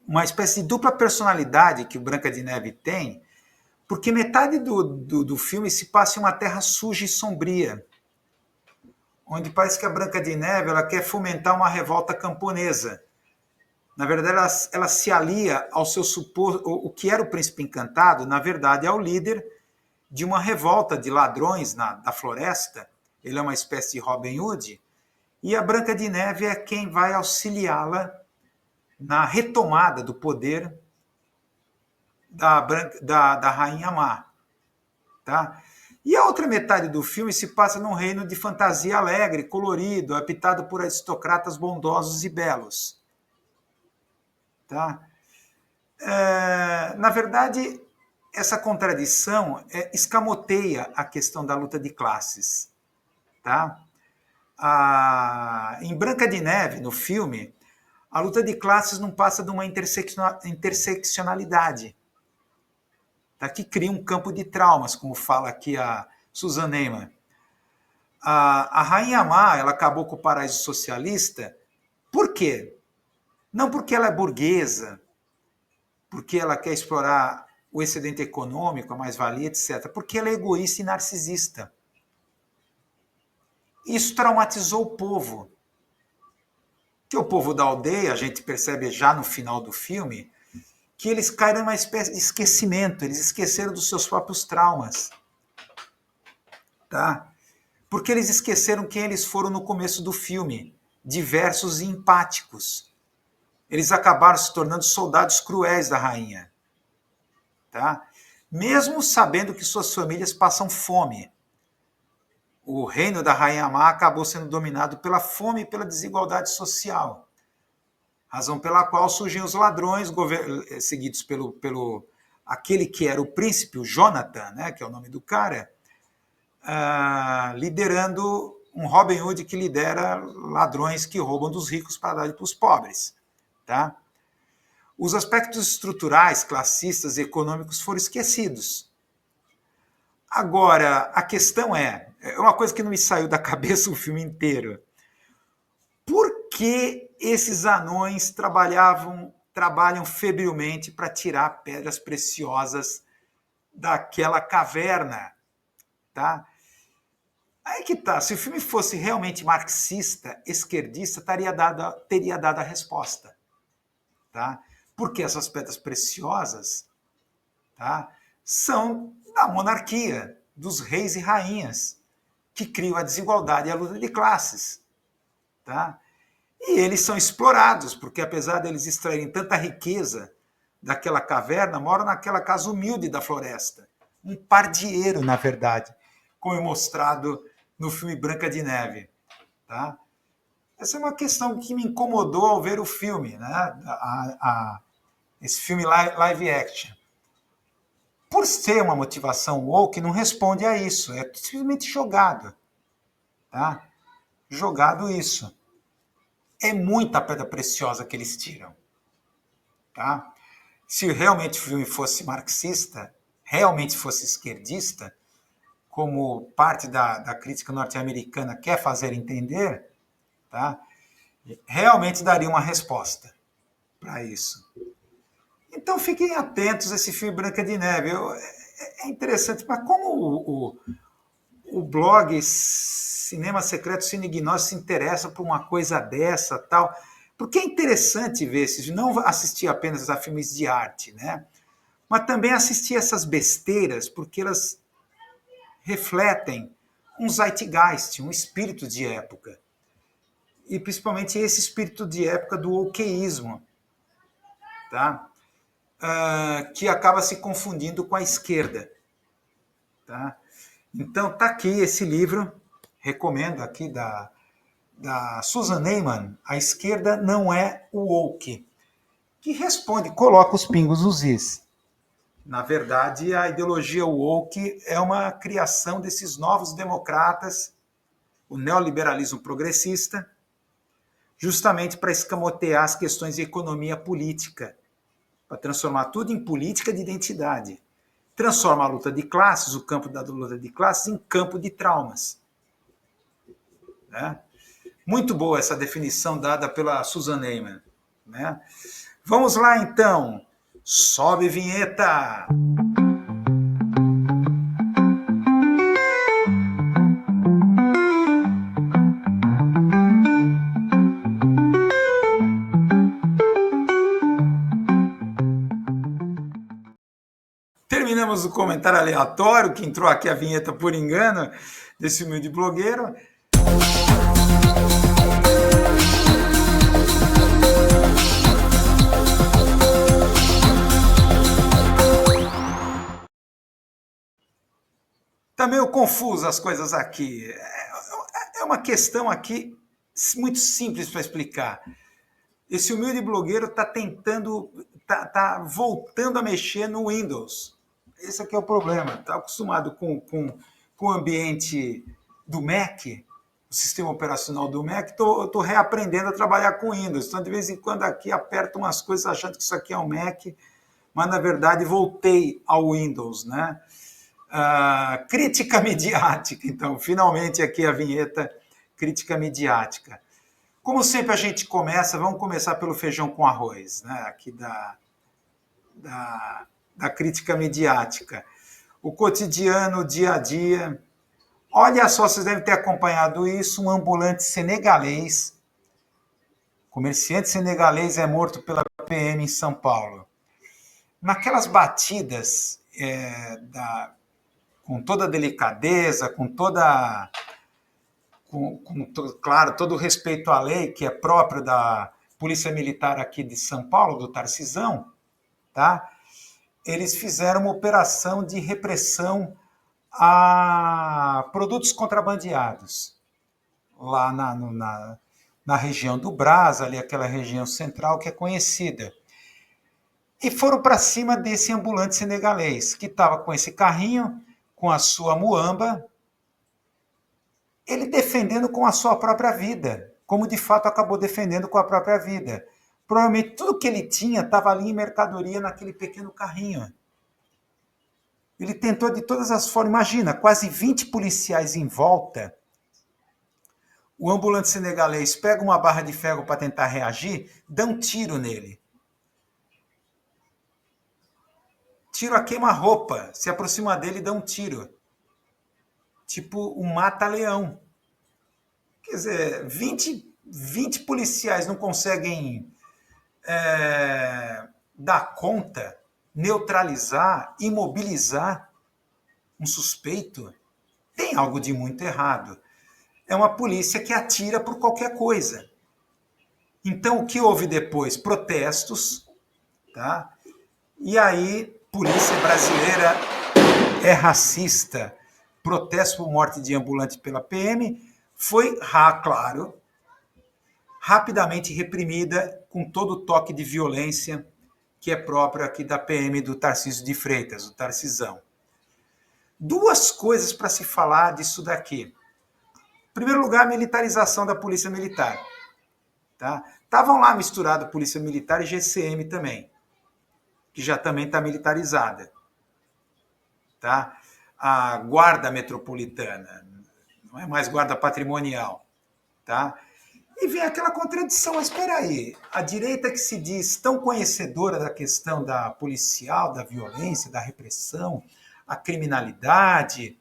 uma espécie de dupla personalidade que o Branca de Neve tem, porque metade do filme se passa em uma terra suja e sombria, onde parece que a Branca de Neve ela quer fomentar uma revolta camponesa. Na verdade, ela se alia ao seu suposto... O que era o Príncipe Encantado, na verdade, é o líder de uma revolta de ladrões da floresta. Ele é uma espécie de Robin Hood. E a Branca de Neve é quem vai auxiliá-la na retomada do poder da Rainha Má. Tá? E a outra metade do filme se passa num reino de fantasia alegre, colorido, habitado por aristocratas bondosos e belos. Tá? Na verdade, essa contradição escamoteia a questão da luta de classes. Tá? Em Branca de Neve, no filme, a luta de classes não passa de uma interseccionalidade, tá? Que cria um campo de traumas, como fala aqui a Susan Neiman. A Rainha Má ela acabou com o paraíso socialista. Por quê? Não porque ela é burguesa, porque ela quer explorar o excedente econômico, a mais-valia, etc. Porque ela é egoísta e narcisista. Isso traumatizou o povo. Que o povo da aldeia, a gente percebe já no final do filme, que eles caíram numa espécie de esquecimento, eles esqueceram dos seus próprios traumas. Tá? Porque eles esqueceram quem eles foram no começo do filme, diversos e empáticos. Eles acabaram se tornando soldados cruéis da rainha. Tá? Mesmo sabendo que suas famílias passam fome. O reino da Rainha Má acabou sendo dominado pela fome e pela desigualdade social. Razão pela qual surgem os ladrões, seguidos pelo aquele que era o príncipe, o Jonathan, né, que é o nome do cara, liderando um Robin Hood que lidera ladrões que roubam dos ricos para dar para os pobres. Tá? Os aspectos estruturais, classistas e econômicos foram esquecidos. Agora, a questão é uma coisa que não me saiu da cabeça o filme inteiro. Por que esses anões trabalham febrilmente para tirar pedras preciosas daquela caverna? Tá? Aí que tá, se o filme fosse realmente marxista, esquerdista, teria dado a resposta. Tá? Porque essas pedras preciosas, tá, são da monarquia, dos reis e rainhas, que criam a desigualdade e a luta de classes. Tá? E eles são explorados, porque apesar deles extraírem tanta riqueza daquela caverna, moram naquela casa humilde da floresta. Um pardieiro, na verdade, como é mostrado no filme Branca de Neve. Tá? Essa é uma questão que me incomodou ao ver o filme, né? Esse filme live action. Por ser uma motivação woke, não responde a isso, é simplesmente jogado. Tá? Jogado isso. É muita pedra preciosa que eles tiram. Tá? Se realmente o filme fosse marxista, realmente fosse esquerdista, como parte da crítica norte-americana quer fazer entender, tá? Realmente daria uma resposta para isso. Então fiquem atentos a esse filme Branca de Neve. É interessante, mas como o blog Cinema Secreto Cine Gnóstico se interessa por uma coisa dessa, tal, porque é interessante ver esses, não assistir apenas a filmes de arte, né? Mas também assistir essas besteiras, porque elas refletem um zeitgeist, um espírito de época. E principalmente esse espírito de época do wokeísmo, tá? Que acaba se confundindo com a esquerda. Tá? Então, está aqui esse livro, recomendo aqui, da Susan Neiman, A Esquerda Não É o Woke, que responde, coloca os pingos nos is. Na verdade, a ideologia woke é uma criação desses novos democratas, o neoliberalismo progressista, justamente para escamotear as questões de economia política, para transformar tudo em política de identidade. Transforma a luta de classes, o campo da luta de classes, em campo de traumas. Né? Muito boa essa definição dada pela Susan Neiman. Né? Vamos lá, então. Sobe vinheta! Terminamos o comentário aleatório, que entrou aqui a vinheta por engano, desse humilde blogueiro. Tá meio confuso as coisas aqui. É uma questão aqui muito simples para explicar. Esse humilde blogueiro está tentando, tá voltando a mexer no Windows. Esse aqui é o problema. Está acostumado com o ambiente do Mac, o sistema operacional do Mac, estou reaprendendo a trabalhar com Windows. Então, de vez em quando aqui aperto umas coisas achando que isso aqui é um Mac, mas na verdade voltei ao Windows, né? Crítica midiática. Então, finalmente aqui a vinheta crítica midiática. Como sempre a gente começa, vamos começar pelo feijão com arroz, né? Aqui da crítica midiática. O cotidiano, o dia a dia. Olha só, vocês devem ter acompanhado isso, um ambulante senegalês, comerciante senegalês é morto pela PM em São Paulo. Naquelas batidas, com toda a delicadeza, claro, todo o respeito à lei, que é próprio da Polícia Militar aqui de São Paulo, do Tarcisão, tá? Eles fizeram uma operação de repressão a produtos contrabandeados, lá na região do Brás, ali aquela região central que é conhecida. E foram para cima desse ambulante senegalês, que estava com esse carrinho, com a sua muamba, ele defendendo com a sua própria vida, como de fato acabou defendendo com a própria vida. Provavelmente tudo que ele tinha estava ali em mercadoria naquele pequeno carrinho. Ele tentou de todas as formas, imagina, quase 20 policiais em volta. O ambulante senegalês pega uma barra de ferro para tentar reagir, dá um tiro nele. Tiro a queima-roupa, se aproxima dele e dá um tiro. Tipo um mata-leão. Quer dizer, 20 policiais não conseguem dar conta, neutralizar, imobilizar um suspeito. Tem algo de muito errado. É uma polícia que atira por qualquer coisa. Então, o que houve depois? Protestos, tá? E aí, polícia brasileira é racista. Protesto por morte de ambulante pela PM foi, claro, rapidamente reprimida com todo o toque de violência que é próprio aqui da PM do Tarcísio de Freitas, o Tarcisão. Duas coisas para se falar disso daqui. Em primeiro lugar, a militarização da Polícia Militar. Tá? Estavam lá misturado Polícia Militar e GCM também, que já também está militarizada. Tá? A Guarda Metropolitana, não é mais Guarda Patrimonial. Tá? E vem aquela contradição, mas espera aí, a direita que se diz tão conhecedora da questão da policial, da violência, da repressão, a criminalidade,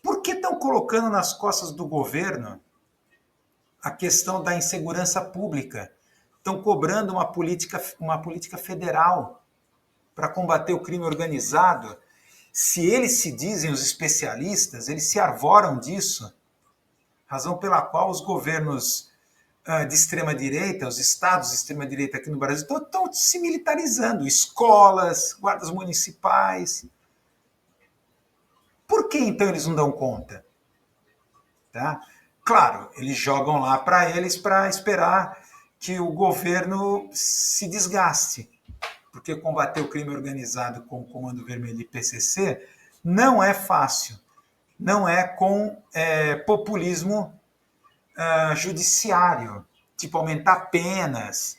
por que estão colocando nas costas do governo a questão da insegurança pública? Estão cobrando uma política federal para combater o crime organizado. Se eles se dizem os especialistas, eles se arvoram disso, razão pela qual os governos de extrema-direita, os estados de extrema-direita aqui no Brasil, estão se militarizando, escolas, guardas municipais. Por que então eles não dão conta? Tá? Claro, eles jogam lá para eles para esperar que o governo se desgaste, porque combater o crime organizado com o Comando Vermelho e PCC não é fácil, não é com populismo judiciário, tipo aumentar penas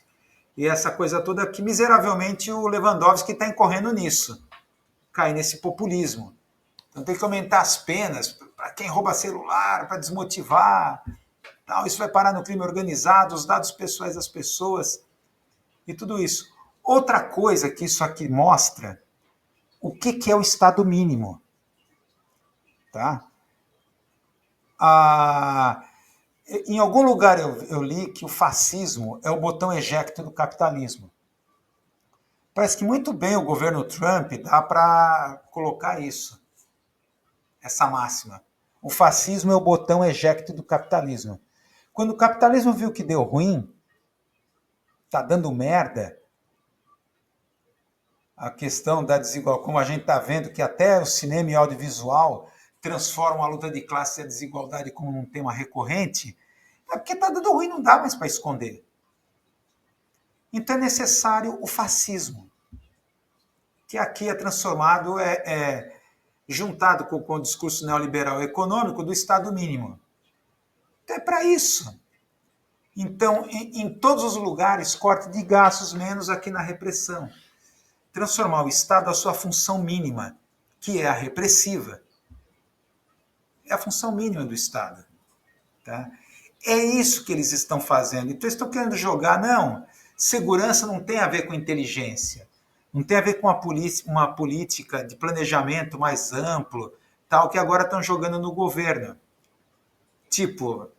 e essa coisa toda que miseravelmente o Lewandowski está incorrendo nisso, cair nesse populismo. Então tem que aumentar as penas para quem rouba celular, para desmotivar, tal. Isso vai parar no crime organizado, os dados pessoais das pessoas e tudo isso. Outra coisa que isso aqui mostra, o que é o Estado mínimo, tá? Em algum lugar eu li que o fascismo é o botão ejecto do capitalismo. Parece que muito bem o governo Trump dá para colocar isso, essa máxima. O fascismo é o botão ejecto do capitalismo. Quando o capitalismo viu que deu ruim, está dando merda, a questão da desigualdade, como a gente está vendo que até o cinema e audiovisual transformam a luta de classe e a desigualdade como um tema recorrente, é porque está dando ruim, não dá mais para esconder. Então é necessário o fascismo, que aqui é transformado, juntado com o discurso neoliberal econômico do Estado mínimo. Então é para isso. Então, em todos os lugares, corte de gastos, menos aqui na repressão. Transformar o Estado à sua função mínima, que é a repressiva. É a função mínima do Estado. Tá? É isso que eles estão fazendo. Então, eles estão querendo jogar, não, segurança não tem a ver com inteligência, não tem a ver com uma política de planejamento mais amplo, tal, que agora estão jogando no governo. Tipo,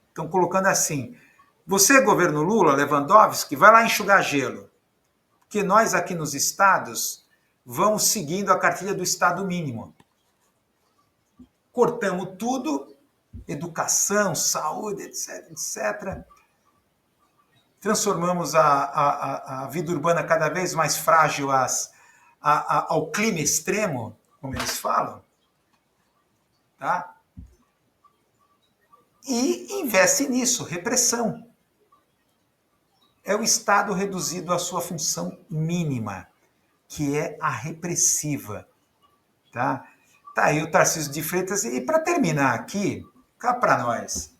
estão colocando assim, você, governo Lula, Lewandowski, vai lá enxugar gelo, porque nós aqui nos estados vamos seguindo a cartilha do Estado mínimo. Cortamos tudo, educação, saúde, etc, etc. Transformamos a vida urbana cada vez mais frágil ao clima extremo, como eles falam, tá? E investe nisso, repressão. É o Estado reduzido à sua função mínima, que é a repressiva. Tá? Tá aí o Tarcísio de Freitas. E para terminar aqui, cá para nós,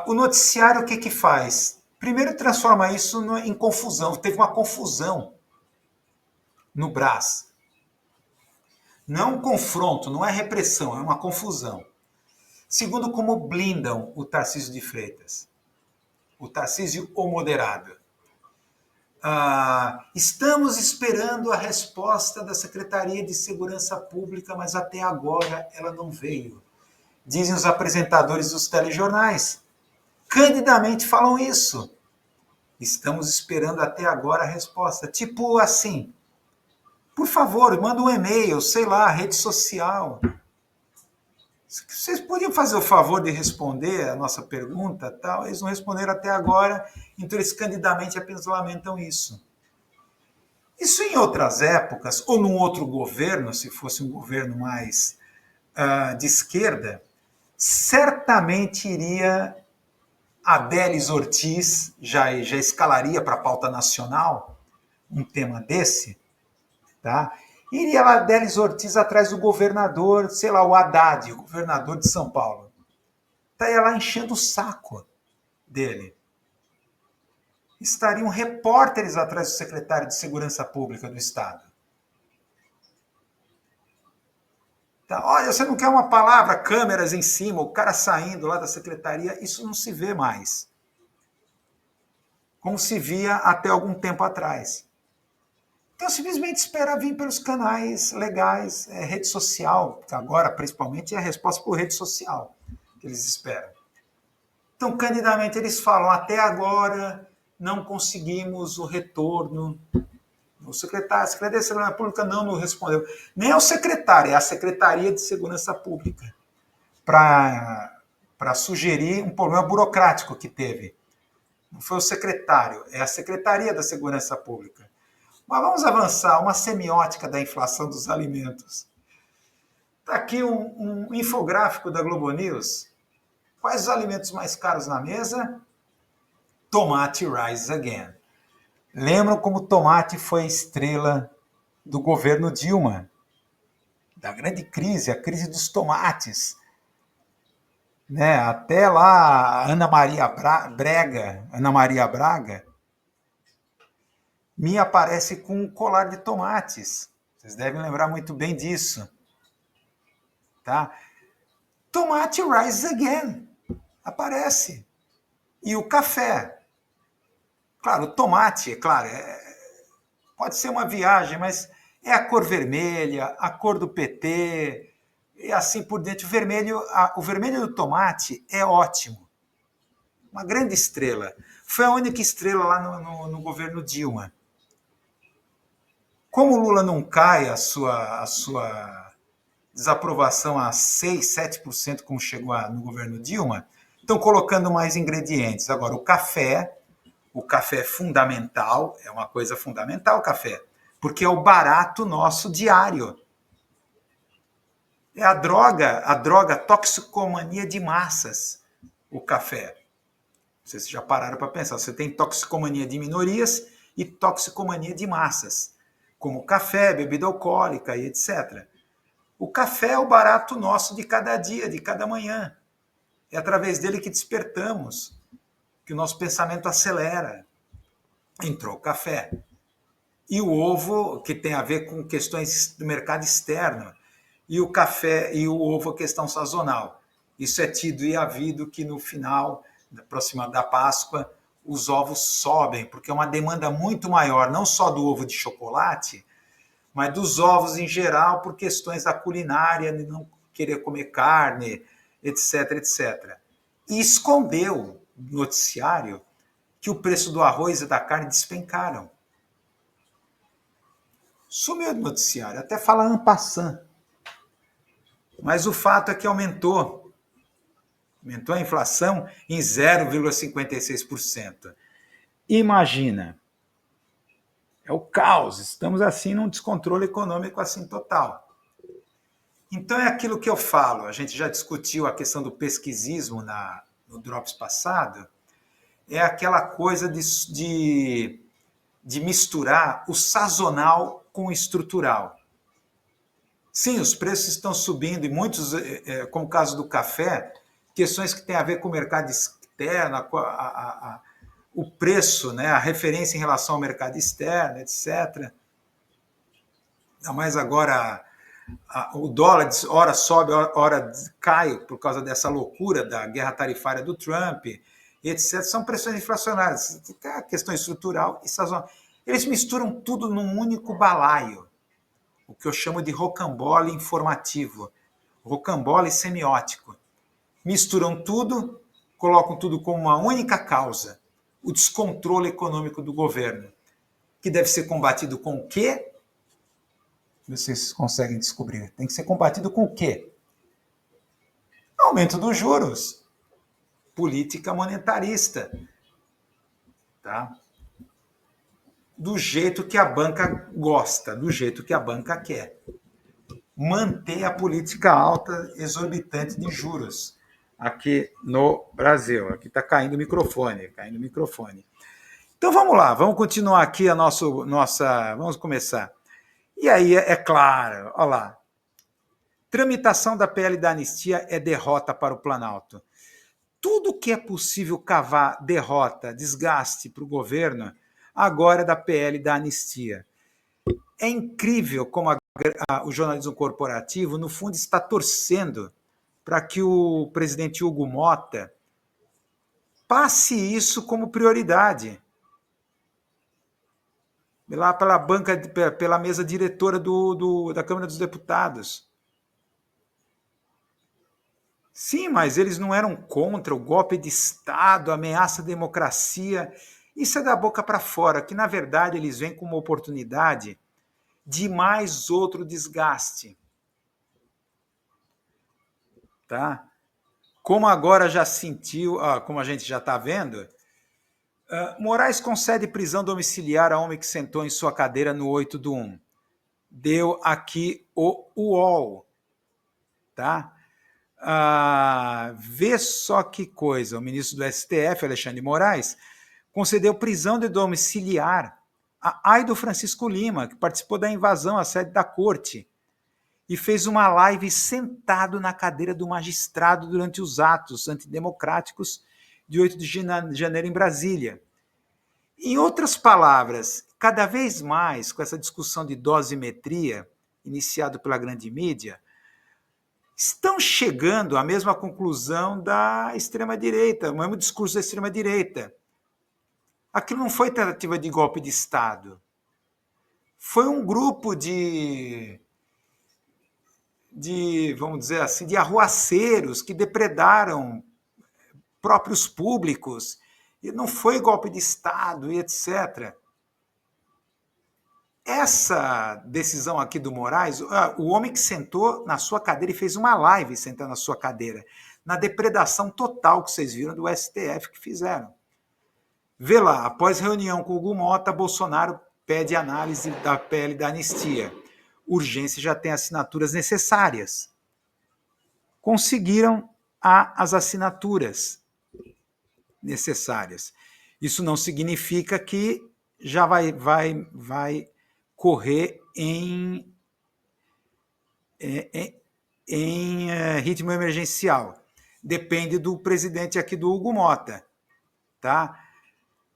o noticiário o que faz? Primeiro transforma isso em confusão. Teve uma confusão no Brás. Não é um confronto, não é repressão, é uma confusão. Segundo, como blindam o Tarcísio de Freitas, o Tarcísio o moderado. Estamos esperando a resposta da Secretaria de Segurança Pública, mas até agora ela não veio. Dizem os apresentadores dos telejornais. Candidamente falam isso. Estamos esperando até agora a resposta. Tipo assim, por favor, manda um e-mail, sei lá, rede social. Vocês podiam fazer o favor de responder a nossa pergunta? Tal? Eles não responderam até agora, então eles candidamente apenas lamentam isso. Isso em outras épocas, ou num outro governo, se fosse um governo mais de esquerda, certamente iria Adélio Ortiz, já escalaria para a pauta nacional um tema desse, tá? Iria lá Adélio Ortiz atrás do governador, sei lá, o Haddad, o governador de São Paulo. Estaria lá enchendo o saco dele. Estariam repórteres atrás do secretário de Segurança Pública do Estado. Tá, olha, você não quer uma palavra, câmeras em cima, o cara saindo lá da secretaria, isso não se vê mais. Como se via até algum tempo atrás. Então, simplesmente espera vir pelos canais legais, rede social, que agora, principalmente, é a resposta por rede social que eles esperam. Então, candidamente, eles falam, até agora não conseguimos o retorno. O secretário, a Secretaria de Segurança Pública não nos respondeu. Nem é o secretário, é a Secretaria de Segurança Pública, para sugerir um problema burocrático que teve. Não foi o secretário, é a Secretaria da Segurança Pública. Mas vamos avançar, uma semiótica da inflação dos alimentos. Está aqui um infográfico da Globo News. Quais os alimentos mais caros na mesa? Tomate rise again. Lembram como o tomate foi a estrela do governo Dilma? Da grande crise, a crise dos tomates. Né? Até lá, Ana Maria Braga, me aparece com um colar de tomates. Vocês devem lembrar muito bem disso. Tá? Tomate rise again. Aparece. E o café. Claro, o tomate, claro, pode ser uma viagem, mas é a cor vermelha, a cor do PT, e assim por diante. O vermelho do tomate é ótimo. Uma grande estrela. Foi a única estrela lá no governo Dilma. Como o Lula não cai a sua desaprovação a 6, 7%, como chegou no governo Dilma, estão colocando mais ingredientes. Agora, o café é fundamental, é uma coisa fundamental o café, porque é o barato nosso diário. É a droga toxicomania de massas, o café. Vocês já pararam para pensar, você tem toxicomania de minorias e toxicomania de massas, como café, bebida alcoólica e etc. O café é o barato nosso de cada dia, de cada manhã. É através dele que despertamos, que o nosso pensamento acelera. Entrou o café. E o ovo, que tem a ver com questões do mercado externo. E o café e o ovo, a questão sazonal. Isso é tido e havido que no final, próxima da Páscoa, os ovos sobem, porque é uma demanda muito maior, não só do ovo de chocolate, mas dos ovos em geral, por questões da culinária, de não querer comer carne, etc, etc. E escondeu no noticiário que o preço do arroz e da carne despencaram. Sumiu do noticiário, até fala en passant. Mas o fato é que aumentou. Aumentou a inflação em 0,56%. Imagina. É o caos. Estamos assim num descontrole econômico assim total. Então é aquilo que eu falo. A gente já discutiu a questão do pesquisismo no Drops passado. É aquela coisa de misturar o sazonal com o estrutural. Sim, os preços estão subindo e muitos, como o caso do café, questões que têm a ver com o mercado externo, o preço, né, a referência em relação ao mercado externo, etc. Ainda mais agora O dólar, ora sobe, ora cai por causa dessa loucura da guerra tarifária do Trump, etc. São pressões inflacionárias. Tem a questão estrutural e sazonal. Eles misturam tudo num único balaio, o que eu chamo de rocambole informativo, rocambole semiótico. Misturam tudo, colocam tudo como uma única causa, o descontrole econômico do governo, que deve ser combatido com o quê? Vocês conseguem descobrir. Tem que ser combatido com o quê? Aumento dos juros. Política monetarista. Tá? Do jeito que a banca gosta, do jeito que a banca quer. Manter a política alta, exorbitante de juros aqui no Brasil. Aqui está caindo o microfone, Então vamos lá, vamos continuar aqui a nossa. Vamos começar. E aí, é claro, olha lá. Tramitação da PL da anistia é derrota para o Planalto. Tudo que é possível cavar derrota, desgaste para o governo, agora é da PL da anistia. É incrível como o jornalismo corporativo, no fundo, está torcendo para que o presidente Hugo Mota passe isso como prioridade. Lá pela banca, pela mesa diretora da Câmara dos Deputados. Sim, mas eles não eram contra o golpe de Estado, a ameaça à democracia. Isso é da boca para fora, que na verdade eles veem como uma oportunidade de mais outro desgaste. Tá? Como agora já sentiu, como a gente já está vendo, Moraes concede prisão domiciliar a homem que sentou em sua cadeira no 8/1. Deu aqui o UOL. Tá? Vê só que coisa, o ministro do STF, Alexandre de Moraes, concedeu prisão de domiciliar a Aido Francisco Lima, que participou da invasão à sede da corte e fez uma live sentado na cadeira do magistrado durante os atos antidemocráticos de 8 de janeiro em Brasília. Em outras palavras, cada vez mais, com essa discussão de dosimetria, iniciado pela grande mídia, estão chegando à mesma conclusão da extrema-direita, o mesmo discurso da extrema-direita. Aquilo não foi tentativa de golpe de Estado. Foi um grupo de vamos dizer assim, de arruaceiros que depredaram próprios públicos. E não foi golpe de Estado e etc. Essa decisão aqui do Moraes, o homem que sentou na sua cadeira e fez uma live sentando na sua cadeira, na depredação total que vocês viram do STF que fizeram. Vê lá, após reunião com o Hugo Mota, Bolsonaro pede análise da PL da anistia. Urgência já tem assinaturas necessárias. Conseguiram as assinaturas necessárias. Isso não significa que já vai correr em ritmo emergencial. Depende do presidente aqui do Hugo Mota. Tá?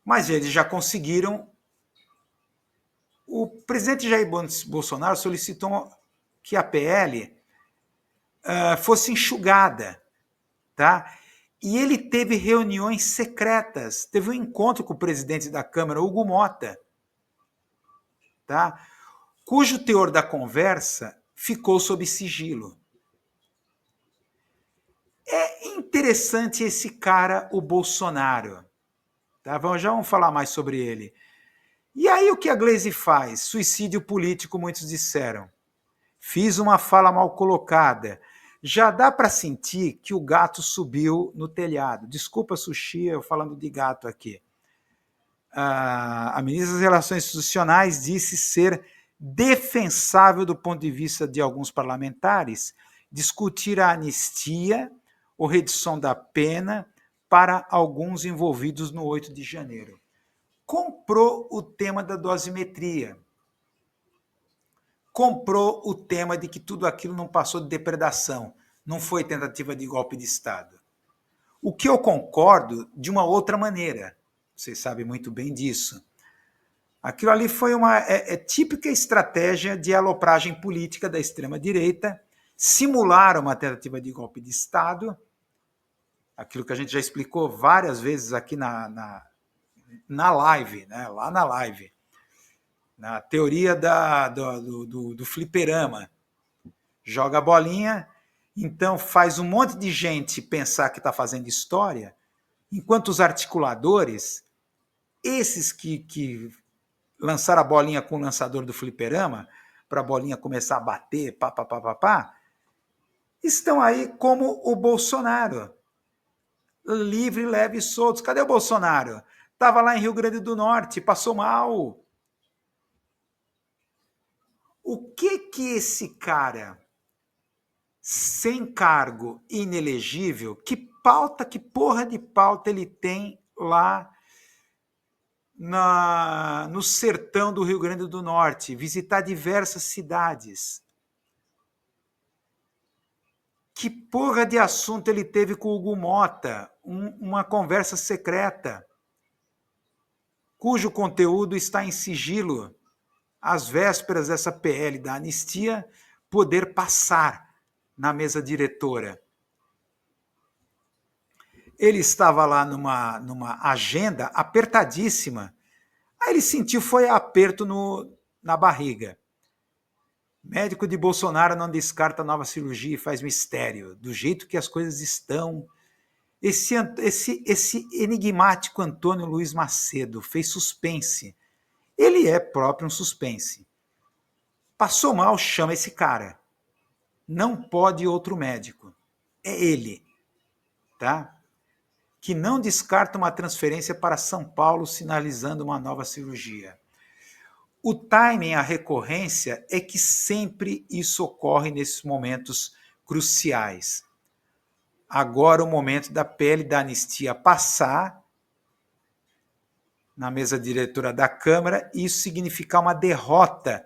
Mas eles já conseguiram. O presidente Jair Bolsonaro solicitou que a PL fosse enxugada. Tá? E ele teve reuniões secretas. Teve um encontro com o presidente da Câmara, Hugo Mota. Tá? Cujo teor da conversa ficou sob sigilo. É interessante esse cara, o Bolsonaro. Tá? Já vamos falar mais sobre ele. E aí o que a Glaze faz? Suicídio político, muitos disseram. Fiz uma fala mal colocada. Já dá para sentir que o gato subiu no telhado. Desculpa, Sushi, eu falando de gato aqui. A ministra das Relações Institucionais disse ser defensável do ponto de vista de alguns parlamentares discutir a anistia ou redução da pena para alguns envolvidos no 8 de janeiro. Comprou o tema da dosimetria. Comprou o tema de que tudo aquilo não passou de depredação, não foi tentativa de golpe de Estado. O que eu concordo de uma outra maneira. Vocês sabem muito bem disso. Aquilo ali foi uma típica estratégia de alopragem política da extrema-direita, simular uma tentativa de golpe de Estado, aquilo que a gente já explicou várias vezes aqui na live, né? Lá na live, na teoria do fliperama. Joga a bolinha, então faz um monte de gente pensar que está fazendo história, enquanto os articuladores, esses que lançaram a bolinha com o lançador do fliperama, para a bolinha começar a bater, estão aí como o Bolsonaro. Livre, leve e soltos. Cadê o Bolsonaro? Estava lá em Rio Grande do Norte, passou mal. O que esse cara, sem cargo, inelegível, que porra de pauta ele tem lá no sertão do Rio Grande do Norte, visitar diversas cidades? Que porra de assunto ele teve com o Hugo Mota? Uma conversa secreta, cujo conteúdo está em sigilo, às vésperas dessa PL da anistia poder passar na mesa diretora. Ele estava lá numa agenda apertadíssima. Aí ele sentiu, foi aperto na barriga. Médico de Bolsonaro não descarta nova cirurgia e faz mistério. Do jeito que as coisas estão. Esse enigmático Antônio Luiz Macedo fez suspense. Ele é próprio um suspense. Passou mal, chama esse cara. Não pode outro médico. É ele. Tá? Que não descarta uma transferência para São Paulo, sinalizando uma nova cirurgia. O timing, a recorrência, é que sempre isso ocorre nesses momentos cruciais. Agora o momento da PL da anistia passar na mesa diretora da Câmara, isso significar uma derrota,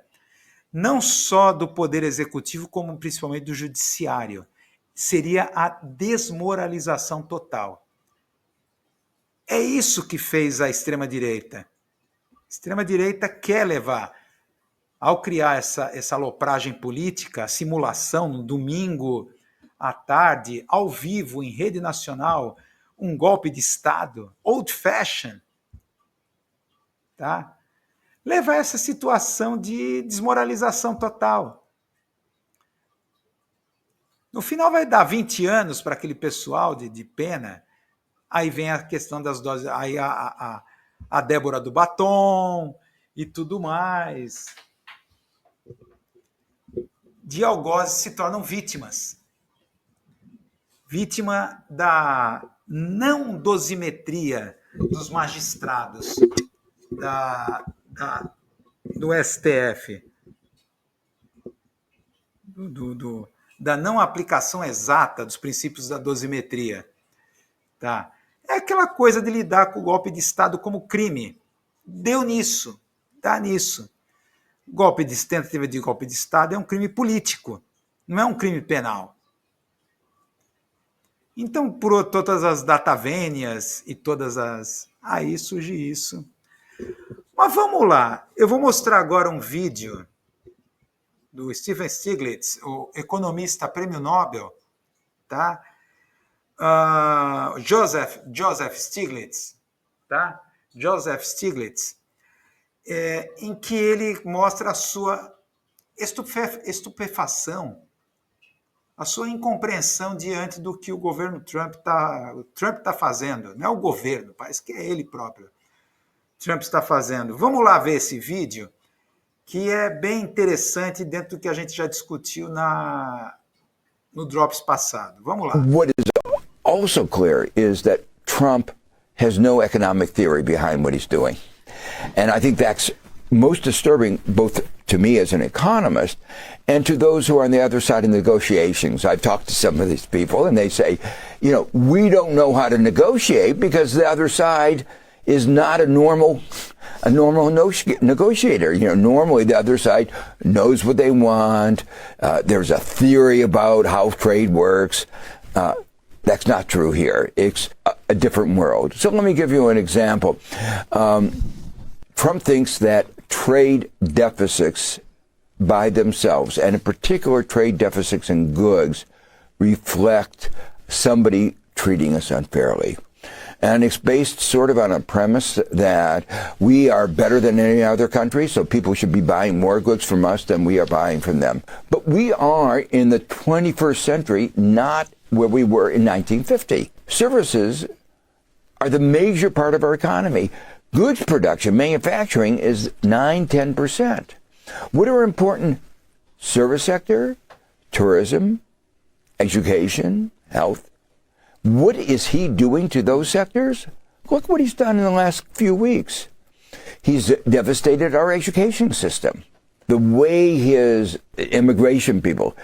não só do Poder Executivo, como principalmente do Judiciário. Seria a desmoralização total. É isso que fez a extrema-direita. A extrema-direita quer levar, ao criar essa alopragem política, a simulação, no domingo à tarde, ao vivo, em rede nacional, um golpe de Estado, old fashion, tá? Levar essa situação de desmoralização total. No final vai dar 20 anos para aquele pessoal de pena. Aí vem a questão das doses, aí a Débora do batom e tudo mais. De algozes se tornam vítimas. Vítima da não dosimetria dos magistrados do STF, da não aplicação exata dos princípios da dosimetria. Tá? É aquela coisa de lidar com o golpe de Estado como crime. Deu nisso, dá nisso. Tentativa de golpe de Estado é um crime político, não é um crime penal. Então, por todas as datavênias e todas as... Aí surge isso. Mas vamos lá, eu vou mostrar agora um vídeo do Stephen Stiglitz, o economista prêmio Nobel, tá? Joseph Stiglitz, tá? Joseph Stiglitz, em que ele mostra a sua estupefação, a sua incompreensão diante do que o governo Trump está fazendo. Não é o governo, parece que é ele próprio. Trump está fazendo. Vamos lá ver esse vídeo, que é bem interessante dentro do que a gente já discutiu no Drops passado. Vamos lá. What is also clear is that Trump has no economic theory behind what he's doing. And I think that's most disturbing, both to me as an economist and to those who are on the other side of negotiations. I've talked to some of these people and they say, we don't know how to negotiate because the other side is not a normal negotiator. Normally the other side knows what they want. There's a theory about how trade works. That's not true here. It's a different world. So let me give you an example. Trump thinks that trade deficits by themselves, and in particular trade deficits in goods, reflect somebody treating us unfairly. And it's based sort of on a premise that we are better than any other country, so people should be buying more goods from us than we are buying from them. But we are in the 21st century, not where we were in 1950. Services are the major part of our economy. Goods production, manufacturing is 9-10%. What are important? Service sector, tourism, education, health. What is he doing to those sectors? Look what he's done in the last few weeks. He's devastated our education system. The way his immigration people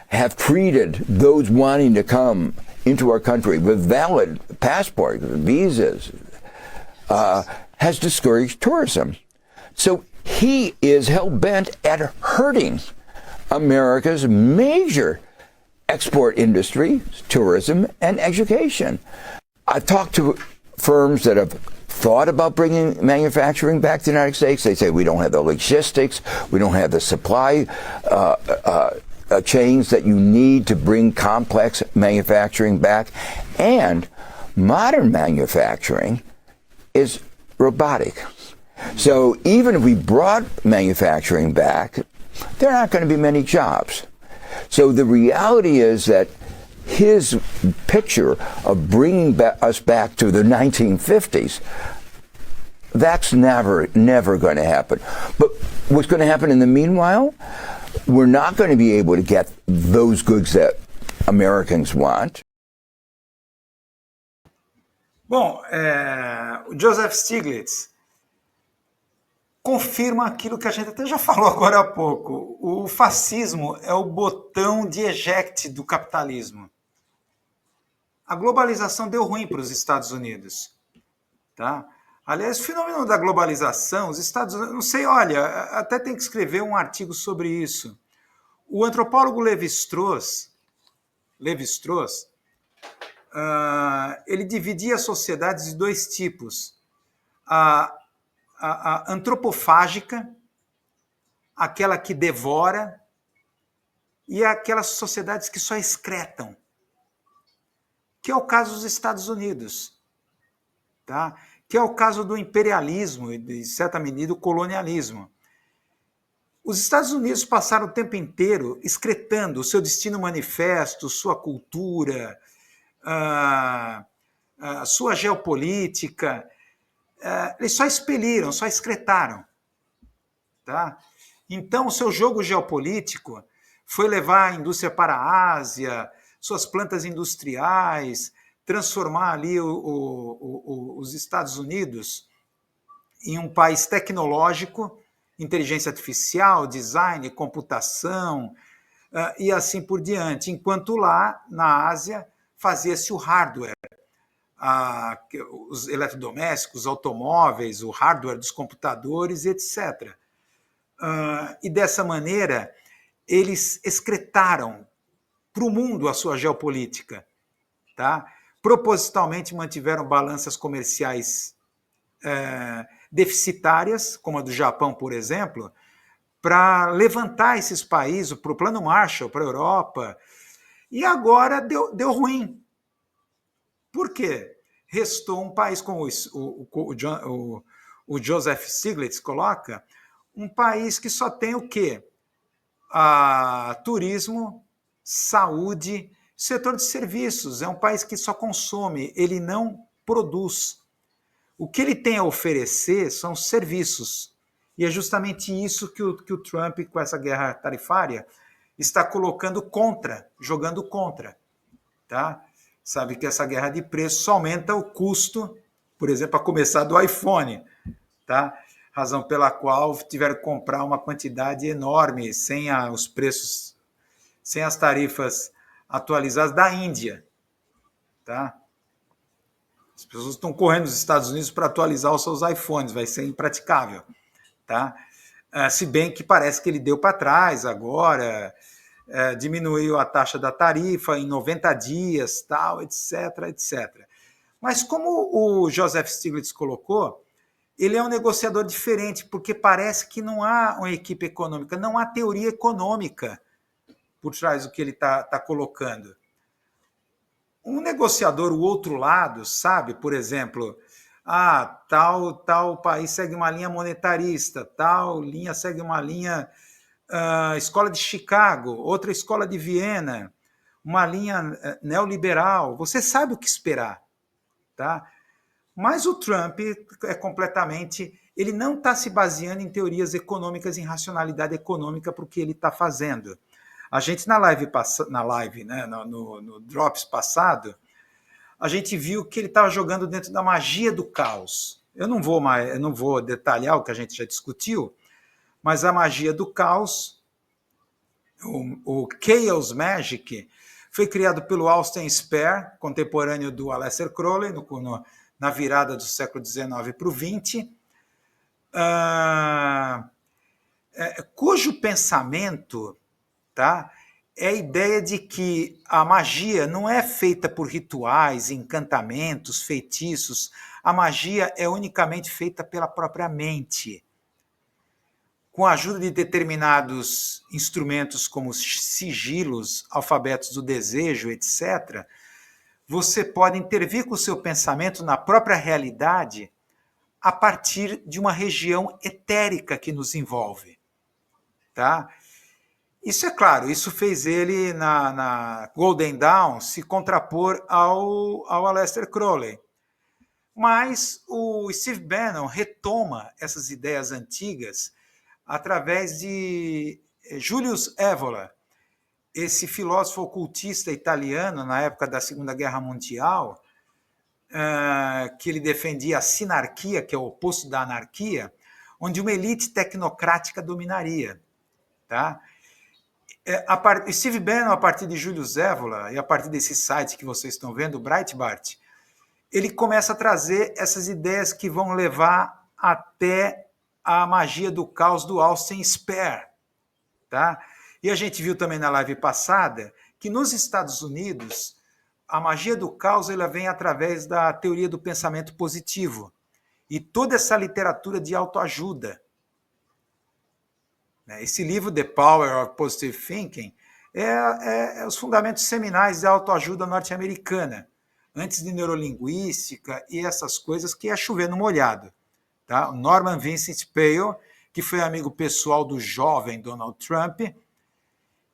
have treated those wanting to come into our country with valid passports, visas, has discouraged tourism. So he is hell-bent at hurting America's major export industry, tourism, and education. I've talked to firms that have thought about bringing manufacturing back to the United States. They say we don't have the logistics, we don't have the supply chains that you need to bring complex manufacturing back. And modern manufacturing is robotic. So even if we brought manufacturing back, there aren't going to be many jobs. So the reality is that his picture of bringing us back to the 1950s, that's never going to happen. But what's going to happen in the meanwhile? We're not going to be able to get those goods that Americans want. Bom, o Joseph Stiglitz confirma aquilo que a gente até já falou agora há pouco. O fascismo é o botão de eject do capitalismo. A globalização deu ruim para os Estados Unidos. Tá? Aliás, o fenômeno da globalização, os Estados Unidos, não sei, olha, até tem que escrever um artigo sobre isso. O antropólogo Levi-Strauss, ele dividia as sociedades em dois tipos. A antropofágica, aquela que devora, e aquelas sociedades que só excretam, que é o caso dos Estados Unidos, tá? Que é o caso do imperialismo e, de certa medida, o colonialismo. Os Estados Unidos passaram o tempo inteiro excretando o seu destino manifesto, sua cultura, a sua geopolítica. Eles só expeliram, só excretaram. Tá? Então, o seu jogo geopolítico foi levar a indústria para a Ásia, suas plantas industriais, transformar ali os Estados Unidos em um país tecnológico, inteligência artificial, design, computação, e assim por diante. Enquanto lá, na Ásia, fazia-se o hardware, os eletrodomésticos, os automóveis, o hardware dos computadores, etc. E dessa maneira, eles excretaram para o mundo a sua geopolítica. Tá? Propositalmente mantiveram balanças comerciais deficitárias, como a do Japão, por exemplo, para levantar esses países para o Plano Marshall, para a Europa. E agora deu ruim. Por quê? Restou um país, como o Joseph Stiglitz coloca, um país que só tem o quê? Turismo, saúde, setor de serviços. É um país que só consome, ele não produz. O que ele tem a oferecer são serviços. E é justamente isso que o Trump, com essa guerra tarifária, está colocando contra, jogando contra. Tá? Sabe que essa guerra de preços só aumenta o custo, por exemplo, a começar do iPhone. Tá? Razão pela qual tiveram que comprar uma quantidade enorme, sem os preços, sem as tarifas atualizadas da Índia. Tá? As pessoas estão correndo nos Estados Unidos para atualizar os seus iPhones, vai ser impraticável. Tá? Se bem que parece que ele deu para trás agora, diminuiu a taxa da tarifa em 90 dias, tal, etc, etc. Mas como o Joseph Stiglitz colocou, ele é um negociador diferente, porque parece que não há uma equipe econômica, não há teoria econômica por trás do que ele está colocando. Um negociador, o outro lado, sabe, por exemplo, tal país segue uma linha monetarista, tal linha segue uma linha escola de Chicago, outra escola de Viena, uma linha neoliberal. Você sabe o que esperar, tá? Mas o Trump é completamente... Ele não está se baseando em teorias econômicas, em racionalidade econômica para o que ele está fazendo. A gente no Drops passado, a gente viu que ele estava jogando dentro da magia do caos. Eu não vou detalhar o que a gente já discutiu, mas a magia do caos, o Chaos Magic, foi criado pelo Austin Spare, contemporâneo do Aleister Crowley, na virada do século XIX para o XX, cujo pensamento, tá, é a ideia de que a magia não é feita por rituais, encantamentos, feitiços. A magia é unicamente feita pela própria mente. Com a ajuda de determinados instrumentos como sigilos, alfabetos do desejo, etc., você pode intervir com o seu pensamento na própria realidade a partir de uma região etérica que nos envolve. Tá? Isso é claro, isso fez ele, na Golden Dawn, se contrapor ao Aleister Crowley. Mas o Steve Bannon retoma essas ideias antigas através de Julius Evola, esse filósofo ocultista italiano na época da Segunda Guerra Mundial, que ele defendia a sinarquia, que é o oposto da anarquia, onde uma elite tecnocrática dominaria. Tá? Steve Bannon, a partir de Julius Evola, e a partir desse site que vocês estão vendo, o Breitbart, ele começa a trazer essas ideias que vão levar até a magia do caos do Austin Spare. Tá? E a gente viu também na live passada que nos Estados Unidos a magia do caos ela vem através da teoria do pensamento positivo e toda essa literatura de autoajuda. Esse livro, The Power of Positive Thinking, é os fundamentos seminais da autoajuda norte-americana, antes de neurolinguística e essas coisas que é chover no molhado. Tá? O Norman Vincent Peale, que foi amigo pessoal do jovem Donald Trump,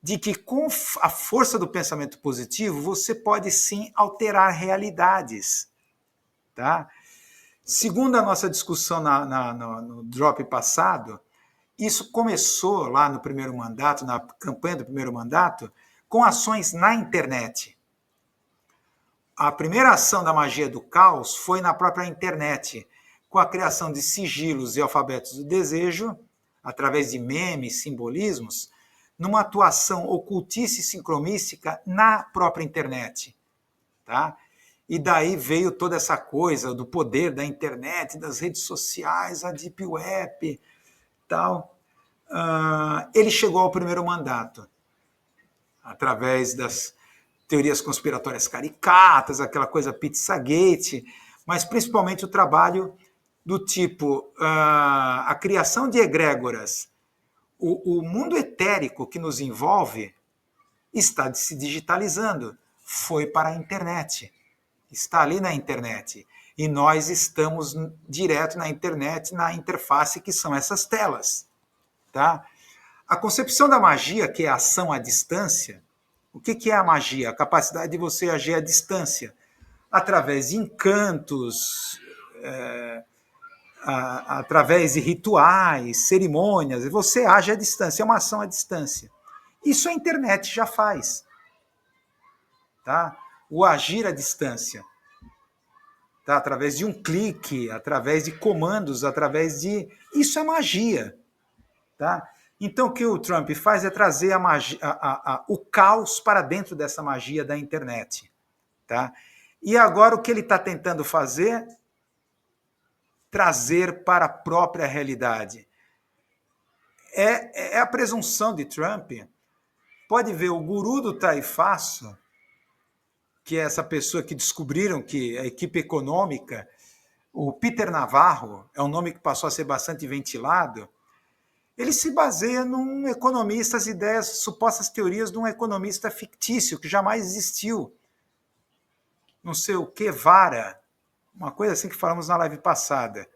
de que com a força do pensamento positivo você pode sim alterar realidades. Tá? Segundo a nossa discussão no drop passado, isso começou lá no primeiro mandato, na campanha do primeiro mandato, com ações na internet. A primeira ação da magia do caos foi na própria internet, com a criação de sigilos e alfabetos do desejo, através de memes, simbolismos, numa atuação ocultista e sincromística na própria internet. Tá? E daí veio toda essa coisa do poder da internet, das redes sociais, a Deep Web, tal. Ele chegou ao primeiro mandato, através das teorias conspiratórias caricatas, aquela coisa Pizzagate, mas principalmente o trabalho do tipo a criação de egrégoras. O mundo etérico que nos envolve está se digitalizando, foi para a internet, está ali na internet. E nós estamos direto na internet, na interface que são essas telas. Tá? A concepção da magia, que é a ação à distância, o que é a magia? A capacidade de você agir à distância, através de encantos, através de rituais, cerimônias, você age à distância, é uma ação à distância. Isso a internet já faz. Tá? O agir à distância. Tá? Através de um clique, através de comandos, através de... Isso é magia. Tá? Então, o que o Trump faz é trazer a magia, o caos para dentro dessa magia da internet. Tá? E agora o que ele está tentando fazer? Trazer para a própria realidade. É a presunção de Trump. Pode ver, o guru do taifaço, que é essa pessoa que descobriram que a equipe econômica o Peter Navarro, é um nome que passou a ser bastante ventilado, ele se baseia num economista, as ideias, supostas teorias de um economista fictício, que jamais existiu. Não sei o que, Vara, uma coisa assim que falamos na live passada.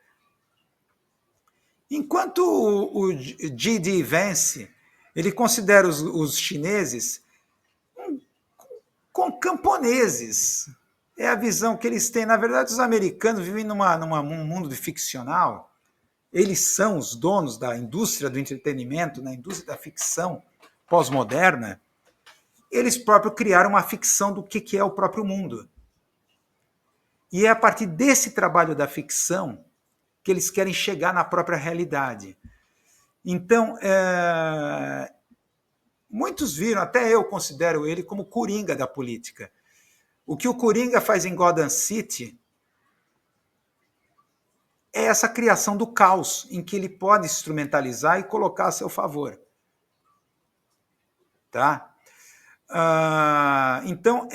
Enquanto o G.D. Vance, ele considera os chineses com camponeses. É a visão que eles têm. Na verdade, os americanos vivem num mundo ficcional. Eles são os donos da indústria do entretenimento, na indústria da ficção pós-moderna. Eles próprios criaram uma ficção do que é o próprio mundo. E é a partir desse trabalho da ficção que eles querem chegar na própria realidade. Então, muitos viram, até eu considero ele como Coringa da política. O que o Coringa faz em Gotham City é essa criação do caos, em que ele pode instrumentalizar e colocar a seu favor. Tá? Então,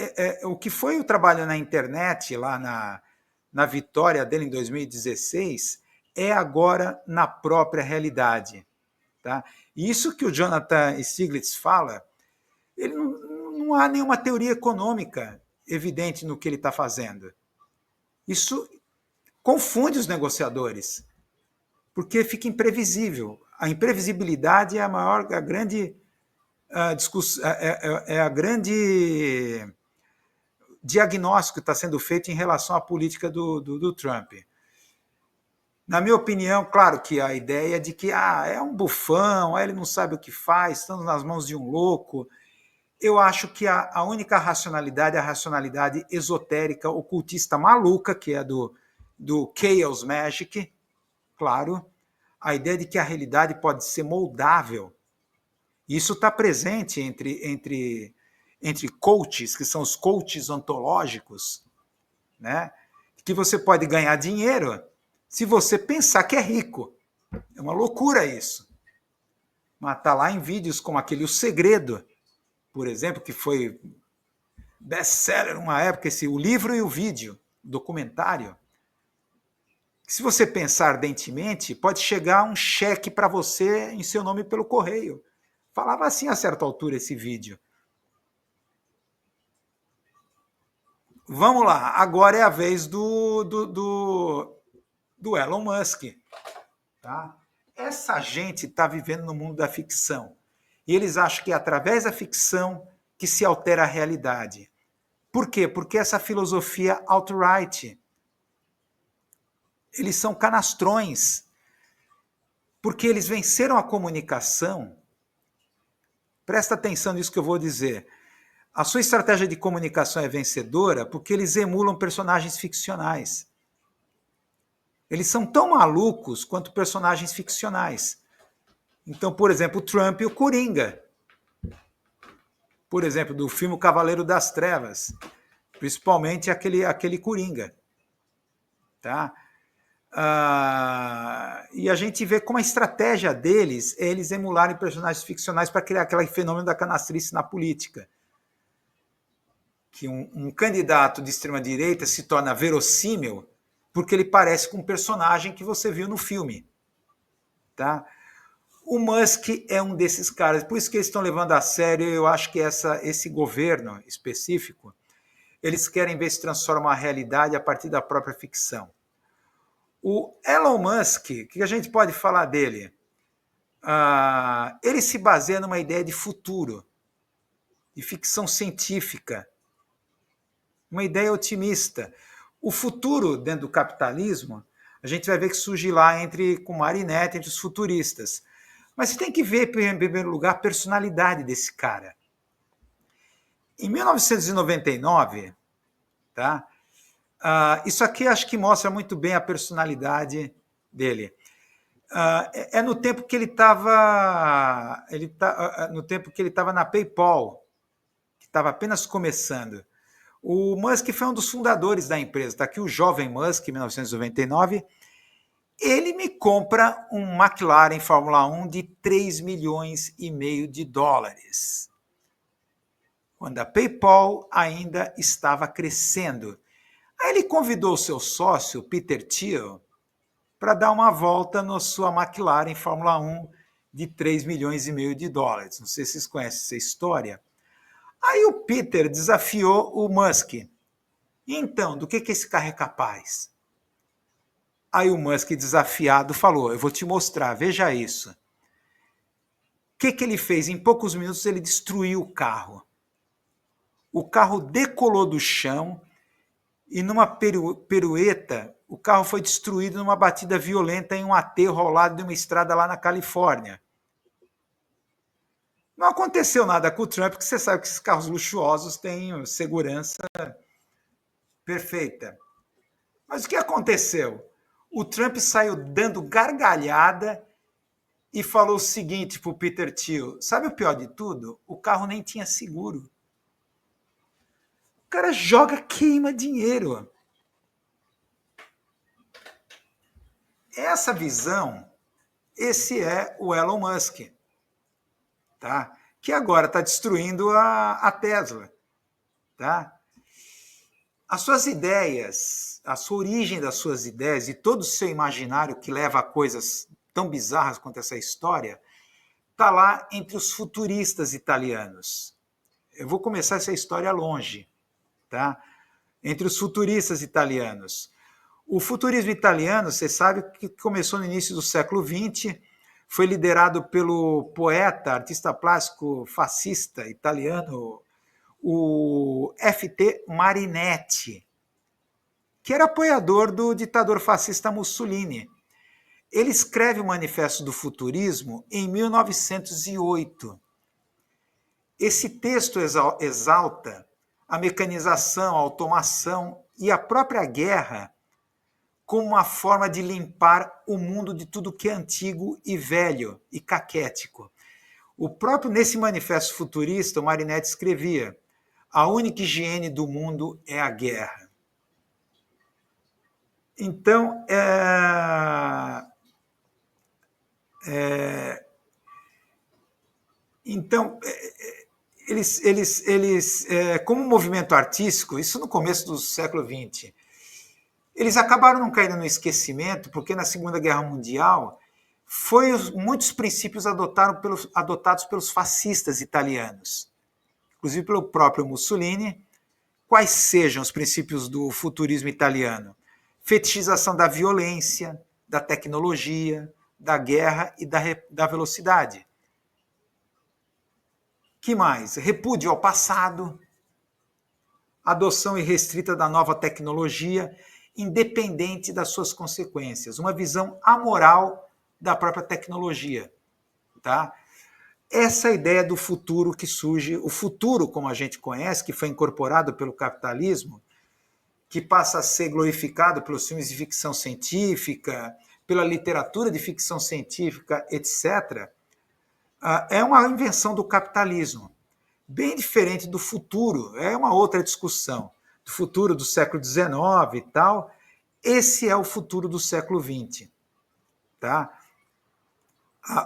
o que foi o trabalho na internet, lá na vitória dele em 2016, é agora na própria realidade. Tá? E isso que o Jonathan Stiglitz fala, ele não há nenhuma teoria econômica evidente no que ele está fazendo. Isso confunde os negociadores, porque fica imprevisível. A imprevisibilidade é a grande discussão, a grande diagnóstico que está sendo feito em relação à política do Trump. Na minha opinião, claro que a ideia de que é um bufão, ele não sabe o que faz, estamos nas mãos de um louco. Eu acho que a única racionalidade é a racionalidade esotérica, ocultista maluca, que é do Chaos Magic, claro, a ideia de que a realidade pode ser moldável. Isso está presente entre coaches, que são os coaches ontológicos, né? Que você pode ganhar dinheiro se você pensar que é rico. É uma loucura isso. Mas está lá em vídeos como aquele O Segredo, por exemplo, que foi best-seller numa época, o livro e o vídeo, documentário. Se você pensar ardentemente, pode chegar um cheque para você em seu nome pelo correio. Falava assim a certa altura esse vídeo. Vamos lá, agora é a vez do Elon Musk. Tá? Essa gente está vivendo no mundo da ficção. E eles acham que é através da ficção que se altera a realidade. Por quê? Porque essa filosofia alt-right. Eles são canastrões. Porque eles venceram a comunicação. Presta atenção nisso que eu vou dizer. A sua estratégia de comunicação é vencedora porque eles emulam personagens ficcionais. Eles são tão malucos quanto personagens ficcionais. Então, por exemplo, o Trump e o Coringa. Por exemplo, do filme O Cavaleiro das Trevas. Principalmente aquele Coringa. Tá? E a gente vê como a estratégia deles é eles emularem personagens ficcionais para criar aquele fenômeno da canastrice na política. Que um candidato de extrema-direita se torna verossímil porque ele parece com um personagem que você viu no filme. Tá? O Musk é um desses caras, por isso que eles estão levando a sério, eu acho que esse governo específico, eles querem ver se transforma a realidade a partir da própria ficção. O Elon Musk, o que a gente pode falar dele? Ele se baseia numa ideia de futuro, de ficção científica, uma ideia otimista. O futuro dentro do capitalismo, a gente vai ver que surge lá com Marinette, entre os futuristas. Mas você tem que ver, em primeiro lugar, a personalidade desse cara. Em 1999, tá? Isso aqui acho que mostra muito bem a personalidade dele. É no tempo que ele estava na PayPal, que estava apenas começando. O Musk foi um dos fundadores da empresa. Está aqui o jovem Musk, em 1999. Ele me compra um McLaren Fórmula 1 de 3,5 milhões de dólares. Quando a PayPal ainda estava crescendo. Aí ele convidou o seu sócio, Peter Thiel, para dar uma volta na sua McLaren Fórmula 1 de 3,5 milhões de dólares. Não sei se vocês conhecem essa história. Aí o Peter desafiou o Musk. Então, do que esse carro é capaz? Aí o Musk, desafiado, falou, eu vou te mostrar, veja isso. O que ele fez? Em poucos minutos ele destruiu o carro. O carro decolou do chão e numa pirueta, o carro foi destruído numa batida violenta em um aterro ao lado de uma estrada lá na Califórnia. Não aconteceu nada com o Trump, porque você sabe que esses carros luxuosos têm segurança perfeita. Mas o que aconteceu? O Trump saiu dando gargalhada e falou o seguinte para o Peter Thiel, sabe o pior de tudo? O carro nem tinha seguro. O cara joga, queima dinheiro. Essa visão, esse é o Elon Musk, tá? Que agora está destruindo a Tesla. Tá? As suas ideias, a sua origem das suas ideias e todo o seu imaginário que leva a coisas tão bizarras quanto essa história, está lá entre os futuristas italianos. Eu vou começar essa história longe, tá? Entre os futuristas italianos. O futurismo italiano, você sabe que começou no início do século XX, foi liderado pelo poeta, artista plástico fascista italiano, o F.T. Marinetti, que era apoiador do ditador fascista Mussolini. Ele escreve o Manifesto do Futurismo em 1908. Esse texto exalta a mecanização, a automação e a própria guerra como uma forma de limpar o mundo de tudo que é antigo e velho e caquético. O próprio, nesse manifesto futurista, o Marinetti escrevia: a única higiene do mundo é a guerra. Então, eles como movimento artístico, isso no começo do século XX, eles acabaram não caindo no esquecimento, porque na Segunda Guerra Mundial muitos princípios adotados pelos fascistas italianos, inclusive pelo próprio Mussolini. Quais sejam os princípios do futurismo italiano? Fetichização da violência, da tecnologia, da guerra e da velocidade. Que mais? Repúdio ao passado, adoção irrestrita da nova tecnologia, independente das suas consequências, uma visão amoral da própria tecnologia. Tá? Essa ideia do futuro que surge, o futuro como a gente conhece, que foi incorporado pelo capitalismo, que passa a ser glorificado pelos filmes de ficção científica, pela literatura de ficção científica, etc., é uma invenção do capitalismo, bem diferente do futuro, é uma outra discussão, do futuro do século XIX e tal. Esse é o futuro do século XX. Tá?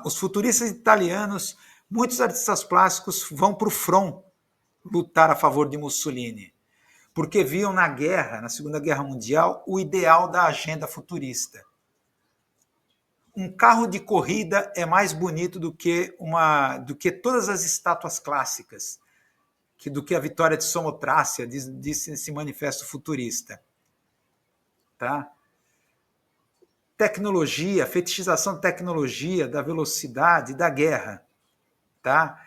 Os futuristas italianos, muitos artistas plásticos vão para o front lutar a favor de Mussolini, porque viam na guerra, na Segunda Guerra Mundial, o ideal da agenda futurista. Um carro de corrida é mais bonito do que todas as estátuas clássicas, do que a vitória de Samotrácia, disse nesse manifesto futurista. Tá? Tecnologia, fetichização da tecnologia, da velocidade, da guerra. Tá?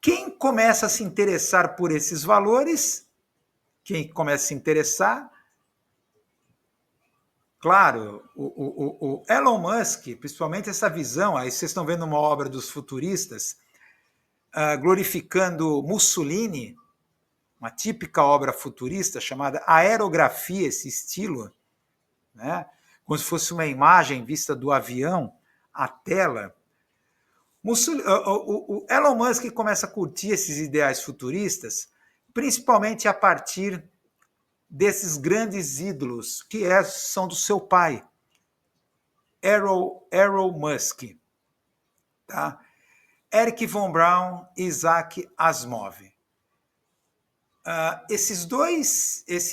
Quem começa a se interessar por esses valores, quem começa a se interessar, claro, o Elon Musk, principalmente essa visão, aí vocês estão vendo uma obra dos futuristas, glorificando Mussolini, uma típica obra futurista chamada Aerografia, esse estilo, né? Como se fosse uma imagem vista do avião, a tela. O Elon Musk começa a curtir esses ideais futuristas, principalmente a partir desses grandes ídolos que são do seu pai, Elon Musk, tá? Erich von Braun e Isaac Asimov. esse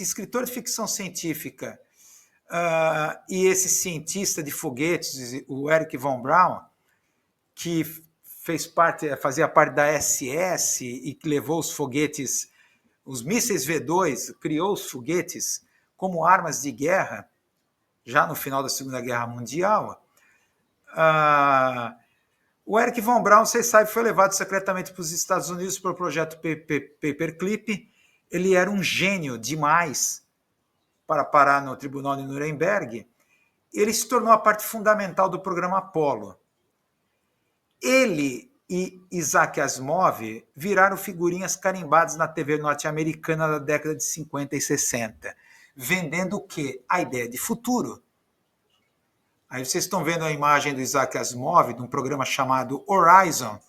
escritor de ficção científica e esse cientista de foguetes, o Eric von Braun, que fazia parte da SS e que levou os foguetes, os mísseis V2, criou os foguetes como armas de guerra, já no final da Segunda Guerra Mundial. O Eric von Braun, vocês sabem, foi levado secretamente para os Estados Unidos pelo projeto Paperclip. Ele era um gênio demais para parar no Tribunal de Nuremberg. Ele se tornou a parte fundamental do programa Apollo. Ele e Isaac Asimov viraram figurinhas carimbadas na TV norte-americana da década de 50 e 60, vendendo o quê? A ideia de futuro. Aí vocês estão vendo a imagem do Isaac Asimov, de um programa chamado Horizon,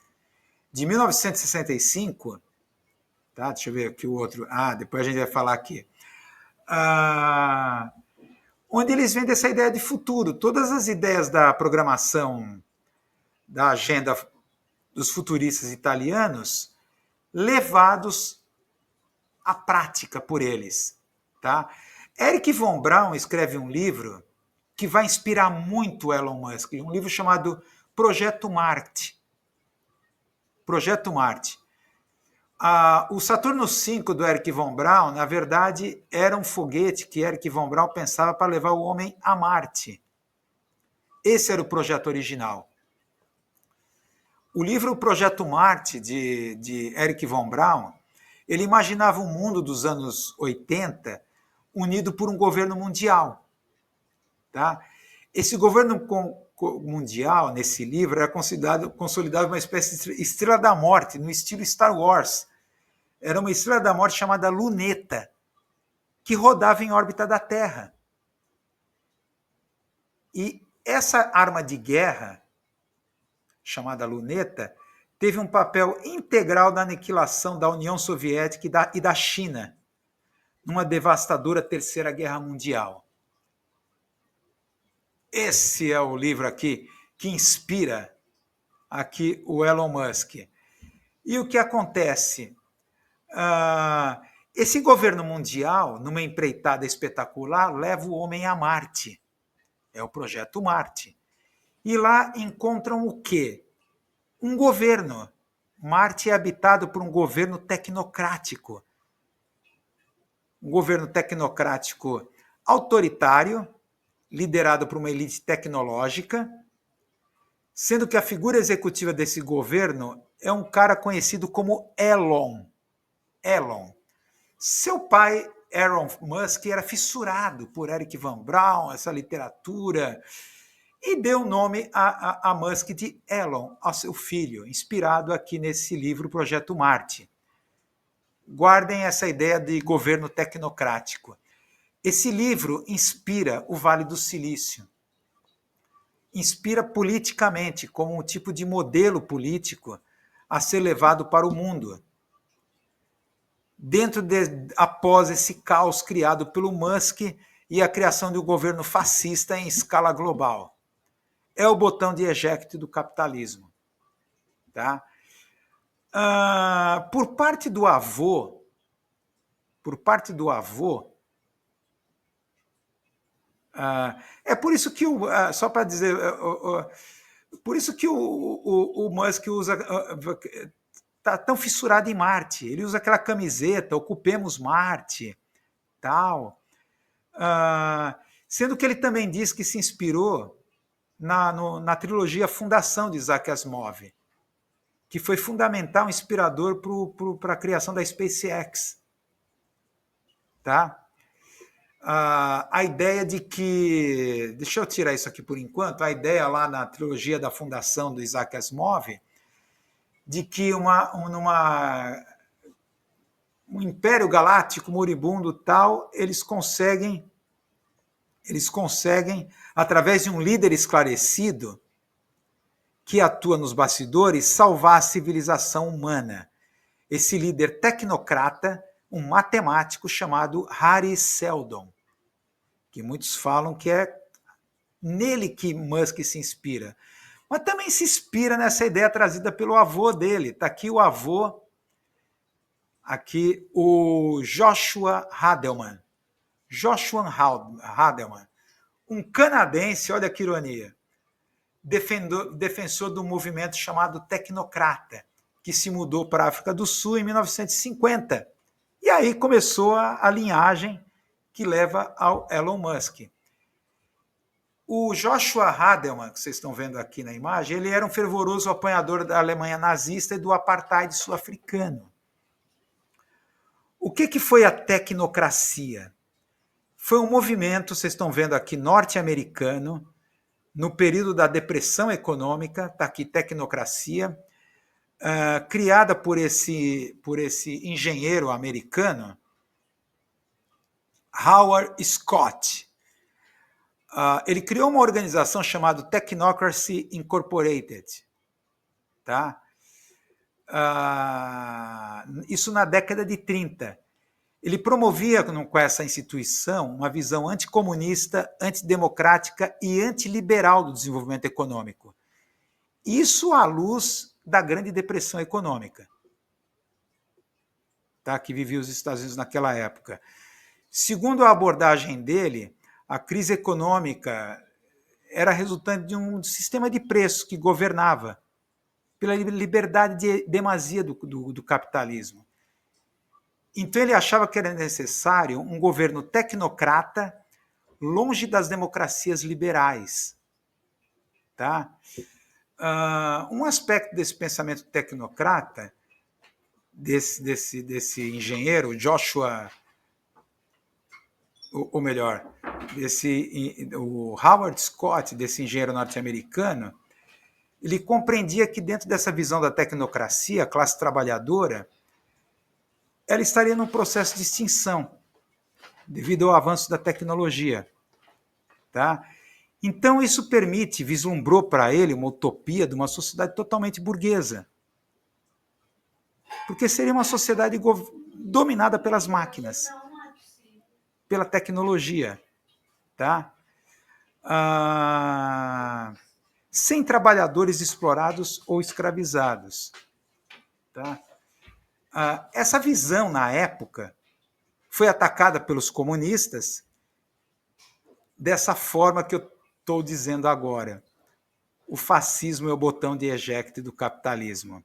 de 1965. Tá? Deixa eu ver aqui o outro. Depois a gente vai falar aqui. Onde eles vendem essa ideia de futuro. Todas as ideias da programação, da agenda dos futuristas italianos, levados à prática por eles. Tá? Eric von Braun escreve um livro que vai inspirar muito Elon Musk, um livro chamado Projeto Marte. Projeto Marte. O Saturno V do Eric von Braun, na verdade, era um foguete que Eric von Braun pensava para levar o homem a Marte. Esse era o projeto original. O livro Projeto Marte, de Eric von Braun, ele imaginava um mundo dos anos 80 unido por um governo mundial. Tá? Esse governo mundial, nesse livro, era consolidado uma espécie de estrela da morte, no estilo Star Wars. Era uma estrela da morte chamada Luneta, que rodava em órbita da Terra. E essa arma de guerra, chamada Luneta, teve um papel integral na aniquilação da União Soviética e da China, numa devastadora Terceira Guerra Mundial. Esse é o livro aqui que inspira aqui o Elon Musk. E o que acontece? Esse governo mundial, numa empreitada espetacular, leva o homem a Marte. É o Projeto Marte. E lá encontram o quê? Um governo. Marte é habitado por um governo tecnocrático. Um governo tecnocrático autoritário, liderado por uma elite tecnológica, sendo que a figura executiva desse governo é um cara conhecido como Elon. Elon. Seu pai, Elon Musk, era fissurado por Eric von Braun, essa literatura, e deu o nome a Musk de Elon, ao seu filho, inspirado aqui nesse livro Projeto Marte. Guardem essa ideia de governo tecnocrático. Esse livro inspira o Vale do Silício. Inspira politicamente, como um tipo de modelo político a ser levado para o mundo. Após esse caos criado pelo Musk e a criação de um governo fascista em escala global. É o botão de eject do capitalismo. Tá? Por parte do avô, é por isso que só para dizer, por isso que o Musk está tão fissurado em Marte. Ele usa aquela camiseta, ocupemos Marte, tal. Sendo que ele também diz que se inspirou na trilogia Fundação de Isaac Asimov, que foi fundamental, inspirador para a criação da SpaceX. Tá? A ideia de que... Deixa eu tirar isso aqui por enquanto. A ideia lá na trilogia da Fundação do Isaac Asimov de que um império galáctico moribundo tal, eles conseguem, através de um líder esclarecido que atua nos bastidores, salvar a civilização humana. Esse líder tecnocrata, um matemático chamado Hari Seldon, que muitos falam que é nele que Musk se inspira. Mas também se inspira nessa ideia trazida pelo avô dele. Está aqui o avô aqui o Joshua Hadelman. Joshua Hadelman, um canadense, olha que ironia, defensor do movimento chamado tecnocrata, que se mudou para a África do Sul em 1950. E aí começou a linhagem que leva ao Elon Musk. O Joshua Hadelman, que vocês estão vendo aqui na imagem, ele era um fervoroso apoiador da Alemanha nazista e do apartheid sul-africano. O que foi a tecnocracia? Foi um movimento, vocês estão vendo aqui, norte-americano, no período da depressão econômica, está aqui tecnocracia, criada por esse engenheiro americano, Howard Scott. Ele criou uma organização chamada Technocracy Incorporated. Tá? Isso na década de 30. Ele promovia com essa instituição uma visão anticomunista, antidemocrática e antiliberal do desenvolvimento econômico. Isso à luz da Grande Depressão Econômica, tá? Que vivia os Estados Unidos naquela época. Segundo a abordagem dele, a crise econômica era resultante de um sistema de preços que governava pela liberdade de demasia do capitalismo. Então ele achava que era necessário um governo tecnocrata longe das democracias liberais. Tá? Um aspecto desse pensamento tecnocrata, desse engenheiro, Joshua, ou melhor, o Howard Scott, desse engenheiro norte-americano, ele compreendia que dentro dessa visão da tecnocracia, a classe trabalhadora, ela estaria num processo de extinção, devido ao avanço da tecnologia. Tá? Então, isso vislumbrou para ele uma utopia de uma sociedade totalmente burguesa. Porque seria uma sociedade dominada pelas máquinas, pela tecnologia. Tá? Sem trabalhadores explorados ou escravizados. Tá? Essa visão, na época, foi atacada pelos comunistas dessa forma que eu estou dizendo agora. O fascismo é o botão de eject do capitalismo.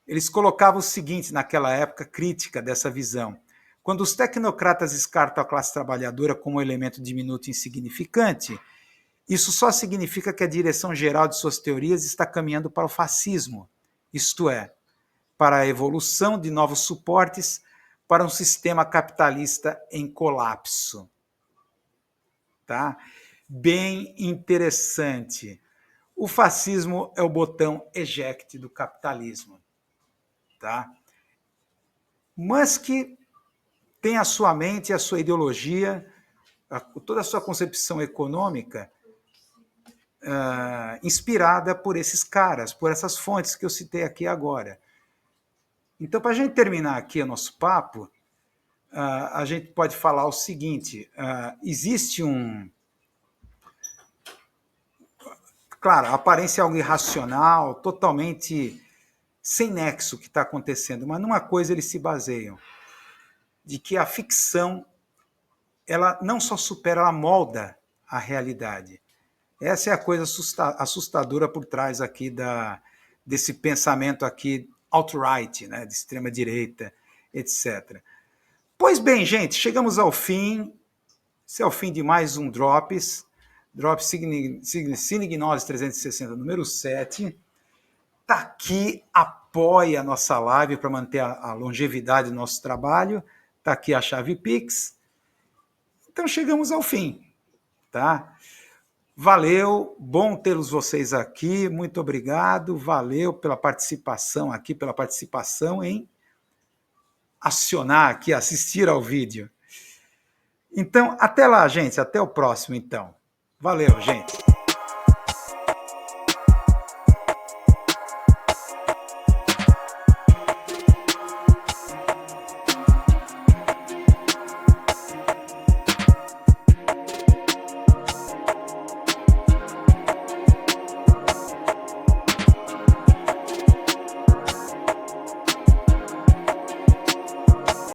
Eles colocavam o seguinte, naquela época, crítica dessa visão. Quando os tecnocratas descartam a classe trabalhadora como um elemento diminuto e insignificante, isso só significa que a direção geral de suas teorias está caminhando para o fascismo, isto é, para a evolução de novos suportes para um sistema capitalista em colapso. Tá? Bem interessante. O fascismo é o botão eject do capitalismo. Tá? Musk tem a sua mente, a sua ideologia, toda a sua concepção econômica inspirada por esses caras, por essas fontes que eu citei aqui agora. Então, para a gente terminar aqui o nosso papo, a gente pode falar o seguinte, existe claro, a aparência é algo irracional, totalmente sem nexo que está acontecendo, mas numa coisa eles se baseiam, de que a ficção, ela não só supera, ela molda a realidade. Essa é a coisa assustadora por trás aqui desse pensamento aqui alt-right, né, de extrema-direita, etc. Pois bem, gente, chegamos ao fim. Esse é o fim de mais um Drops Cine Gnose 360, número 7. Está aqui, apoia a nossa live para manter a longevidade do nosso trabalho. Está aqui a chave Pix. Então chegamos ao fim. Tá? Valeu, bom tê-los vocês aqui, muito obrigado, valeu pela participação aqui, pela participação em acionar aqui, assistir ao vídeo. Então, até lá, gente, até o próximo, então. Valeu, gente.